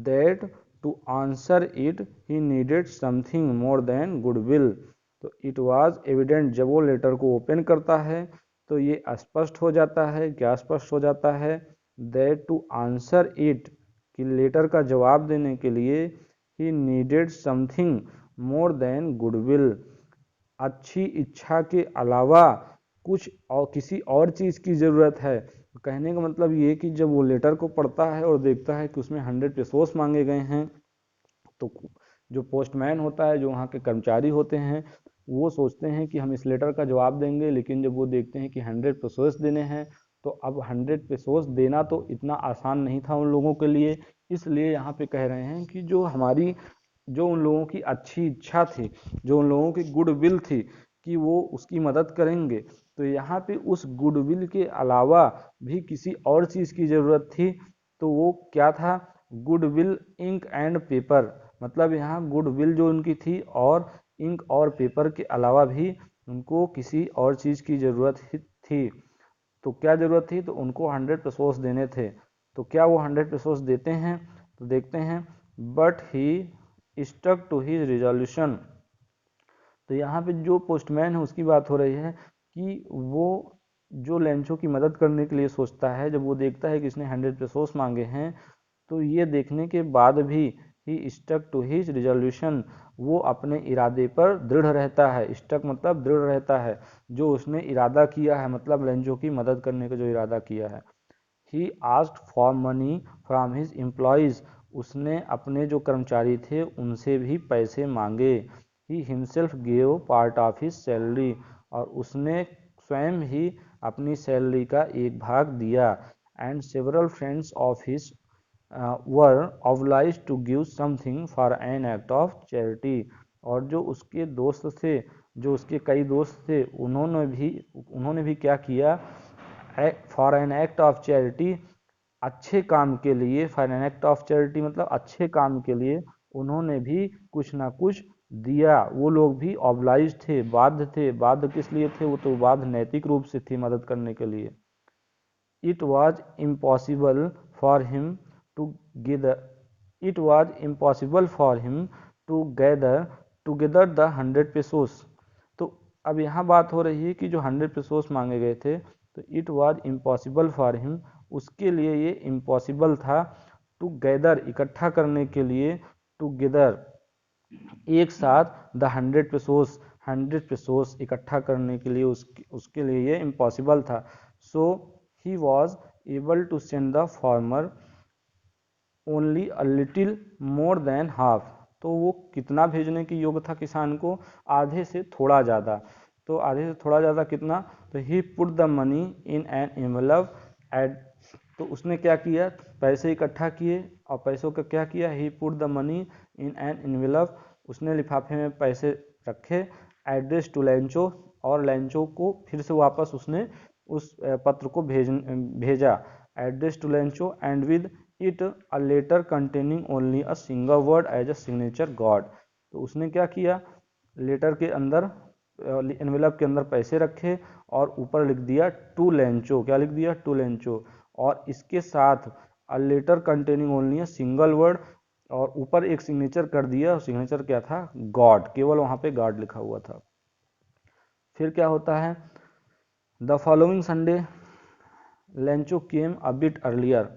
Speaker 1: that to answer it he needed something more than goodwill. तो इट वाज एविडेंट, जब वो लेटर को ओपन करता है तो ये स्पष्ट हो जाता है, क्या स्पष्ट हो जाता है, दैट टू आंसर इट, कि लेटर का जवाब देने के लिए ही needed something more than goodwill, अच्छी इच्छा के अलावा कुछ और किसी और चीज़ की ज़रूरत है। कहने का मतलब ये कि जब वो लेटर को पढ़ता है और देखता है कि उसमें 100 पेसोस मांगे गए हैं, तो जो पोस्टमैन होता है, जो वहाँ के कर्मचारी होते हैं, वो सोचते हैं कि हम इस लेटर का जवाब देंगे, लेकिन जब वो देखते हैं कि 100 पेसोस देने हैं, तो अब 100 पेसोस देना तो इतना आसान नहीं था उन लोगों के लिए। इसलिए यहाँ पे कह रहे हैं कि जो उन लोगों की अच्छी इच्छा थी, जो उन लोगों की गुडविल थी कि वो उसकी मदद करेंगे, तो यहाँ पे उस गुडविल के अलावा भी किसी और चीज़ की ज़रूरत थी। तो वो क्या था, गुडविल इंक एंड पेपर, मतलब यहाँ गुडविल जो उनकी थी और इंक और पेपर के अलावा भी उनको किसी और चीज़ की ज़रूरत थी। तो क्या ज़रूरत थी, तो उनको 100 पेसोस देने थे। तो क्या वो 100 पेसोस देते हैं, तो देखते हैं। But he stuck to his resolution, तो यहाँ पे जो पोस्टमैन है उसकी बात हो रही है कि वो जो लेंचो की मदद करने के लिए सोचता है, जब वो देखता है कि इसने 100 पेसोस मांगे हैं, तो ये देखने के बाद भी ही स्टक टू हिज रिजोल्यूशन, वो अपने इरादे पर दृढ़ रहता है। स्टक मतलब दृढ़ रहता है, जो उसने इरादा किया है, मतलब लेंचो की मदद करने का जो इरादा किया है। He asked for money from his employees, उसने अपने जो कर्मचारी थे उनसे भी पैसे मांगे। He himself gave part of his salary, और उसने स्वयं ही अपनी सैलरी का एक भाग दिया। And several friends of his were obliged to give something for an act of charity, और जो उसके दोस्त थे, जो उसके कई दोस्त थे, उन्होंने भी क्या किया, for an act of charity, अच्छे काम के लिए, for an act of charity मतलब अच्छे काम के लिए उन्होंने भी कुछ ना कुछ दिया। वो लोग भी ऑब्लाइज थे, बाध्य थे। बाध्य किस लिए थे, वो तो बाध्य नैतिक रूप से थी मदद करने के लिए। It was impossible for him to gather it was impossible for him to gather together the 100 pesos. तो अब यहाँ बात हो रही है कि जो 100 पेसोस मांगे गए थे, तो it was impossible for him, उसके लिए ये इम्पॉसिबल था, टू गैदर इकट्ठा करने के लिए, टुगेदर एक साथ, द 100 पेसोस 100 पेसोस इकट्ठा करने के लिए उसके लिए ये इम्पॉसिबल था। So he was able to send the farmer only a little more than half, तो वो कितना भेजने की योग्य था किसान को, आधे से थोड़ा ज़्यादा। तो आधे से थोड़ा ज़्यादा कितना, तो he put the money in an envelope at, तो उसने क्या किया, पैसे इकट्ठा किए और पैसों का क्या किया, he put the money in an envelope, उसने लिफाफे में पैसे रखे, एड्रेस टू लेंचो, और लेंचो को फिर से वापस उसने उस पत्र को भेजा, address to Lencho and with it a letter containing only a single word as a signature God. तो उसने क्या किया, लेटर के अंदर, एनवेलप के अंदर पैसे रखे और ऊपर लिख दिया टू लेंचो, क्या लिख दिया, टू लेंचो, और इसके साथ a letter containing only a single word, और ऊपर एक सिग्नेचर कर दिया, सिग्नेचर क्या था, गॉड, केवल वहां पे गॉड लिखा हुआ था। फिर क्या होता है, the following Sunday Lencho came a bit earlier,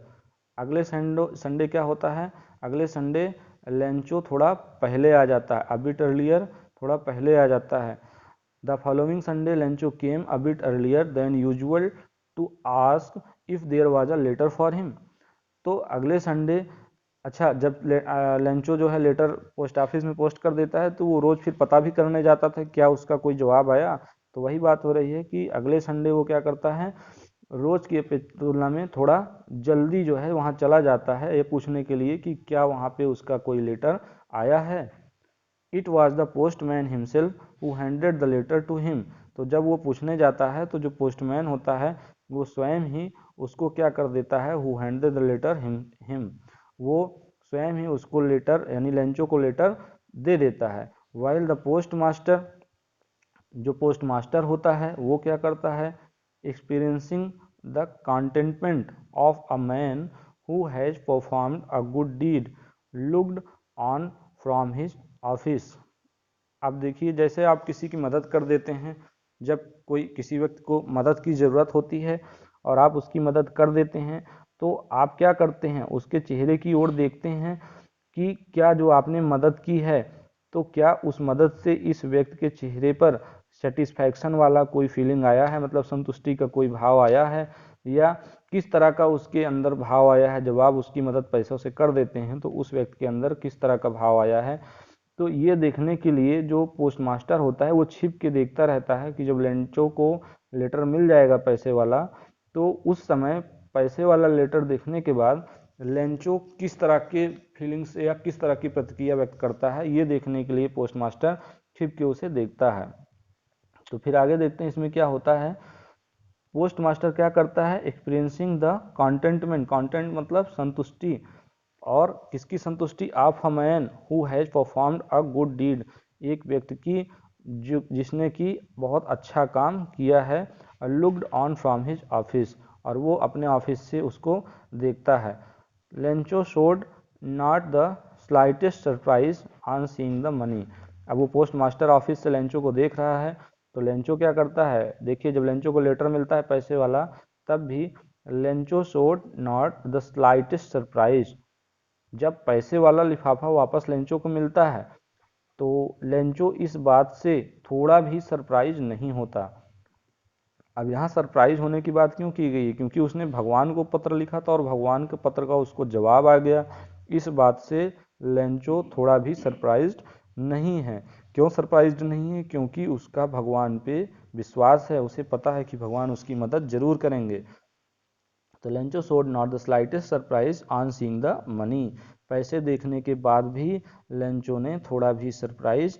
Speaker 1: अगले संडे क्या होता है, अगले संडे लेंचो थोड़ा पहले आ जाता है, अ बिट अर्लियर, थोड़ा पहले आ जाता है। The following Sunday Lencho came a bit earlier than usual to ask if there was a letter for him. तो अगले संडे, अच्छा, जब लेंचो जो है लेटर पोस्ट ऑफिस में पोस्ट कर देता है तो वो रोज फिर पता भी करने जाता था क्या उसका कोई जवाब आया। तो वही बात हो रही है कि अगले संडे वो क्या करता है, रोज की तुलना में थोड़ा जल्दी जो है वहाँ चला जाता है ये पूछने के लिए कि क्या वहाँ पे उसका कोई लेटर आया है। It was the postman himself who handed the letter to him. तो जब वो पूछने जाता है तो जो पोस्टमैन होता है वो स्वयं ही उसको क्या कर देता है, who handed the letter him, वो स्वयं ही उसको लेटर यानी लेंचो को लेटर दे देता है। वाइल द पोस्ट मास्टर, जो पोस्ट मास्टर होता है वो क्या करता है, experiencing the contentment of a man who has performed a good deed looked on from his office. आप देखिए, जैसे आप किसी की मदद कर देते हैं, जब कोई किसी व्यक्ति को मदद की ज़रूरत होती है और आप उसकी मदद कर देते हैं, तो आप क्या करते हैं, उसके चेहरे की ओर देखते हैं कि क्या जो आपने मदद की है, तो क्या उस मदद से इस व्यक्ति के चेहरे पर सेटिस्फैक्शन वाला कोई फीलिंग आया है, मतलब संतुष्टि का कोई भाव आया है, या किस तरह का उसके अंदर भाव आया है। जब आप उसकी मदद पैसों से कर देते हैं तो उस व्यक्ति के अंदर किस तरह का भाव आया है। तो ये देखने के लिए जो पोस्ट मास्टर होता है वो छिप के देखता रहता है कि जब लेंचो को लेटर मिल जाएगा पैसे वाला, तो उस समय पैसे वाला लेटर देखने के बाद लेंचो किस तरह के फीलिंग्स या किस तरह की प्रतिक्रिया व्यक्त करता है, ये देखने के लिए पोस्ट मास्टर छिप के उसे देखता है। तो फिर आगे देखते हैं इसमें क्या होता है। पोस्ट मास्टर क्या करता है, एक्सपीरियंसिंग द कंटेंटमेंट, कंटेंट मतलब संतुष्टि, और किसकी संतुष्टि, of a man who has performed a good deed, एक व्यक्ति की जो जिसने की बहुत अच्छा काम किया है, looked on from his office, और वो अपने ऑफिस से उसको देखता है। Lencho showed not the slightest surprise on seeing the money. अब वो पोस्ट मास्टर ऑफिस से लेंचो को देख रहा है, तो लेंचो क्या करता है, देखिए जब लेंचो को लेटर मिलता है पैसे वाला, तब भी Lencho showed not the slightest surprise, जब पैसे वाला लिफाफा वापस लेंचो को मिलता है तो लेंचो इस बात से थोड़ा भी सरप्राइज नहीं होता। अब यहाँ सरप्राइज होने की बात क्यों की गई है, क्योंकि उसने भगवान को पत्र लिखा था और भगवान के पत्र का उसको जवाब आ गया। इस बात से लेंचो थोड़ा भी सरप्राइज्ड नहीं है। क्यों सरप्राइज्ड नहीं है, क्योंकि उसका भगवान पे विश्वास है, उसे पता है कि भगवान उसकी मदद जरूर करेंगे। तो Lencho showed not the slightest surprise on seeing the money, पैसे देखने के बाद भी लेंचो ने थोड़ा भी सरप्राइज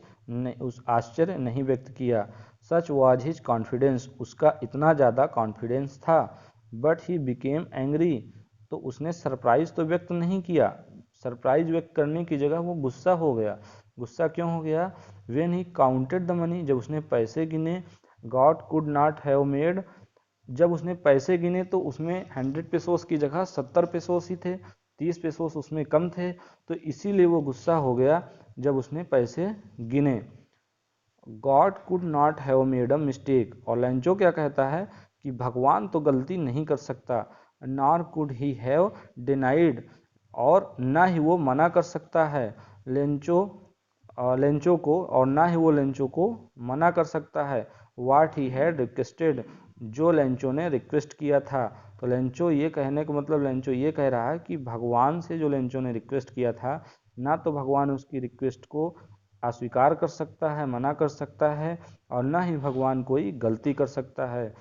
Speaker 1: उस आश्चर्य नहीं व्यक्त किया। सच वाज हिज कॉन्फिडेंस, उसका इतना ज़्यादा कॉन्फिडेंस था। बट ही बिकेम एंग्री, तो उसने सरप्राइज तो व्यक्त नहीं किया, सरप्राइज व्यक्त करने की जगह वो गुस्सा हो गया। गुस्सा क्यों हो गया, when he counted the money, जब उसने पैसे गिने, God could not have made, जब उसने पैसे गिने तो उसमें 100 पेसोस की जगह 70 पेसोस ही थे, 30 पेसोस उसमें कम थे, तो इसीलिए वो गुस्सा हो गया जब उसने पैसे गिने। God could not have made a mistake, और लेंचो क्या कहता है कि भगवान तो गलती नहीं कर सकता, nor could he have denied, और ना ही वो मना कर सकता है लेंचो को, और ना ही वो लेंचो को मना कर सकता है वाट ही हैड रिक्वेस्टेड, जो लेंचो ने रिक्वेस्ट किया था। तो लेंचो ये कहने का मतलब, लेंचो ये कह रहा है कि भगवान से जो लेंचो ने रिक्वेस्ट किया था ना तो भगवान उसकी रिक्वेस्ट को अस्वीकार कर सकता है, मना कर सकता है, और ना ही भगवान कोई गलती कर सकता है।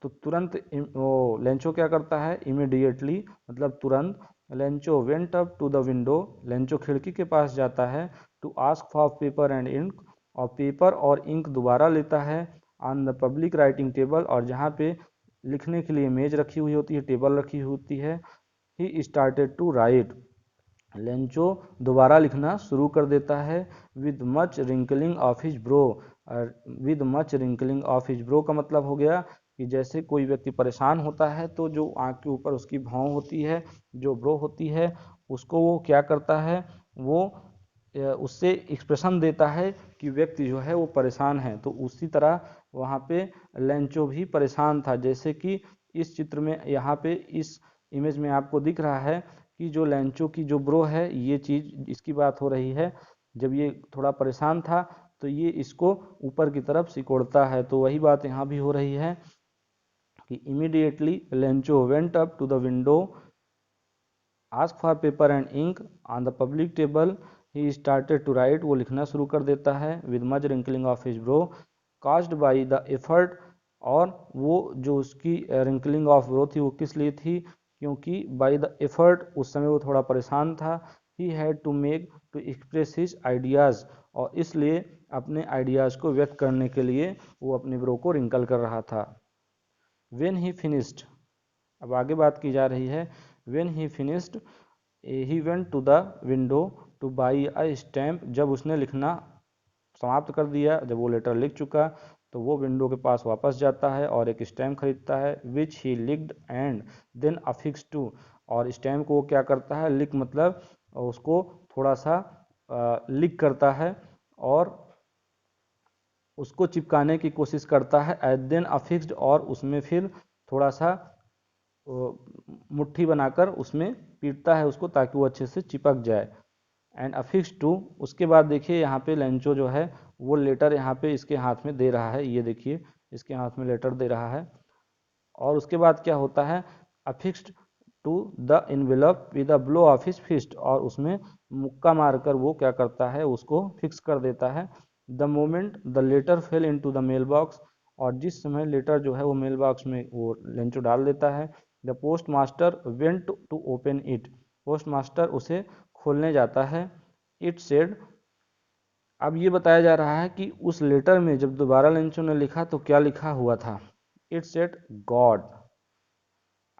Speaker 1: तो तुरंत वो लेंचो क्या करता है, इमीडिएटली मतलब तुरंत, Lencho went up to the window, Lencho खिड़की के पास जाता है, to ask for paper and ink, और पेपर और इंक दोबारा लेता है, on the public writing table, और जहाँ पे लिखने के लिए मेज रखी हुई होती है, टेबल रखी होती है। He started to write, Lencho दोबारा लिखना शुरू कर देता है, with much wrinkling of his brow. With much wrinkling of his brow का मतलब हो गया कि जैसे कोई व्यक्ति परेशान होता है तो जो आँख के ऊपर उसकी भाव होती है, जो ब्रो होती है, उसको वो क्या करता है, वो उससे एक्सप्रेशन देता है कि व्यक्ति जो है वो परेशान है। तो उसी तरह वहाँ पे लेंचो भी परेशान था, जैसे कि इस चित्र में यहाँ पे इस इमेज में आपको दिख रहा है कि जो लेंचो की जो ब्रो है, ये चीज़ इसकी बात हो रही है। जब ये थोड़ा परेशान था तो ये इसको ऊपर की तरफ सिकोड़ता है, तो वही बात यहाँ भी हो रही है कि immediately Lencho went up to the window, ask for paper and ink on the public table, he started to write, वो लिखना शुरू कर देता है, with much wrinkling of his brow, caused by the effort, और वो जो उसकी रिंकलिंग ऑफ ब्रो थी वो किस लिए थी, क्योंकि बाई द एफर्ट उस समय वो थोड़ा परेशान था, he had to make to express his ideas, और इसलिए अपने आइडियाज़ को व्यक्त करने के लिए वो अपने ब्रो को रिंकल कर रहा था। वेन ही फिनिश्ड, अब आगे बात की जा रही है, when he finished he went to the window to buy a stamp, जब उसने लिखना समाप्त कर दिया, जब वो लेटर लिख चुका, तो वो विंडो के पास वापस जाता है और एक स्टैम्प खरीदता है, which he licked and then affix to, और स्टैम्प को वो क्या करता है, लिख मतलब उसको थोड़ा सा लिक करता है और उसको चिपकाने की कोशिश करता है, एंड देन अफिक्स्ड, और उसमें फिर थोड़ा सा मुट्ठी बनाकर उसमें पीटता है उसको ताकि वो अच्छे से चिपक जाए, एंड अफिक्स टू। उसके बाद देखिए यहाँ पे लेंचो जो है वो लेटर यहाँ पे इसके हाथ में दे रहा है, ये देखिए इसके हाथ में लेटर दे रहा है, और उसके बाद क्या होता है, affixed to the envelope with a blow of his fist, और उसमें मुक्का मारकर वो क्या करता है, उसको फिक्स कर देता है। The moment the letter fell into the mail box, और जिस समय लेटर जो है वो मेल बॉक्स में वो लेंचो डाल देता है, the postmaster went to open it, postmaster उसे खोलने जाता है। इट सेड, अब ये बताया जा रहा है कि उस लेटर में जब दोबारा लेंचो ने लिखा तो क्या लिखा हुआ था, इट सेड गॉड।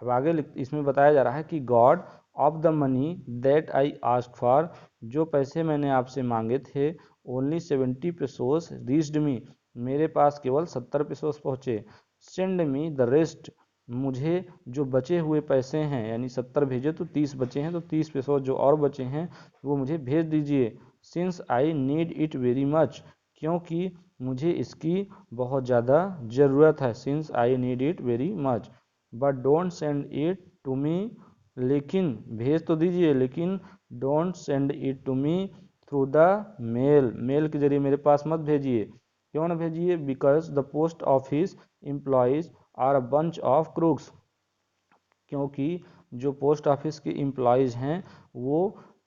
Speaker 1: अब आगे इसमें बताया जा रहा है कि God of the money that I ask for, जो पैसे मैंने आपसे मांगे थे, ओनली 70 पेसोस रीच्ड मी, मेरे पास केवल 70 पेसोस पहुँचे, सेंड मी द रेस्ट, मुझे जो बचे हुए पैसे हैं, यानी 70 भेजे तो 30 बचे हैं, तो 30 पेसोस जो और बचे हैं वो मुझे भेज दीजिए। Since I need it very much, क्योंकि मुझे इसकी बहुत ज़्यादा ज़रूरत है, since I need it very much, but don't send it to me, लेकिन भेज तो दीजिए, लेकिन don't send it to me through the mail, mail के जरिए मेरे पास मत भेजिए। क्यों ना भेजिए, because the post office employees are a bunch of crooks, क्योंकि जो पोस्ट ऑफिस के एम्प्लॉयज़ हैं वो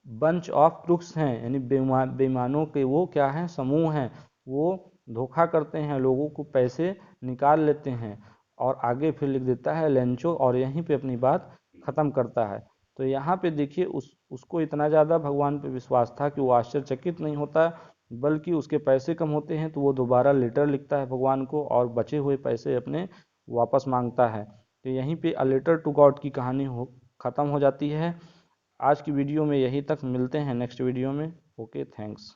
Speaker 1: बंच ऑफ क्रूक्स हैं, यानी बेईमानों के वो क्या हैं, समूह हैं, वो धोखा करते हैं, लोगों को पैसे निकाल लेते हैं। और आगे फिर लिख देता है लेंचो, और यहीं पे अपनी बात ख़त्म करता है। तो यहाँ पे देखिए उसको इतना ज़्यादा भगवान पे विश्वास था कि वो आश्चर्यचकित नहीं होता, बल्कि उसके पैसे कम होते हैं तो वो दोबारा लेटर लिखता है भगवान को और बचे हुए पैसे अपने वापस मांगता है। तो यहीं पे अ लेटर टू गॉड की कहानी ख़त्म हो जाती है। आज की वीडियो में यहीं तक, मिलते हैं नेक्स्ट वीडियो में। Okay, thanks.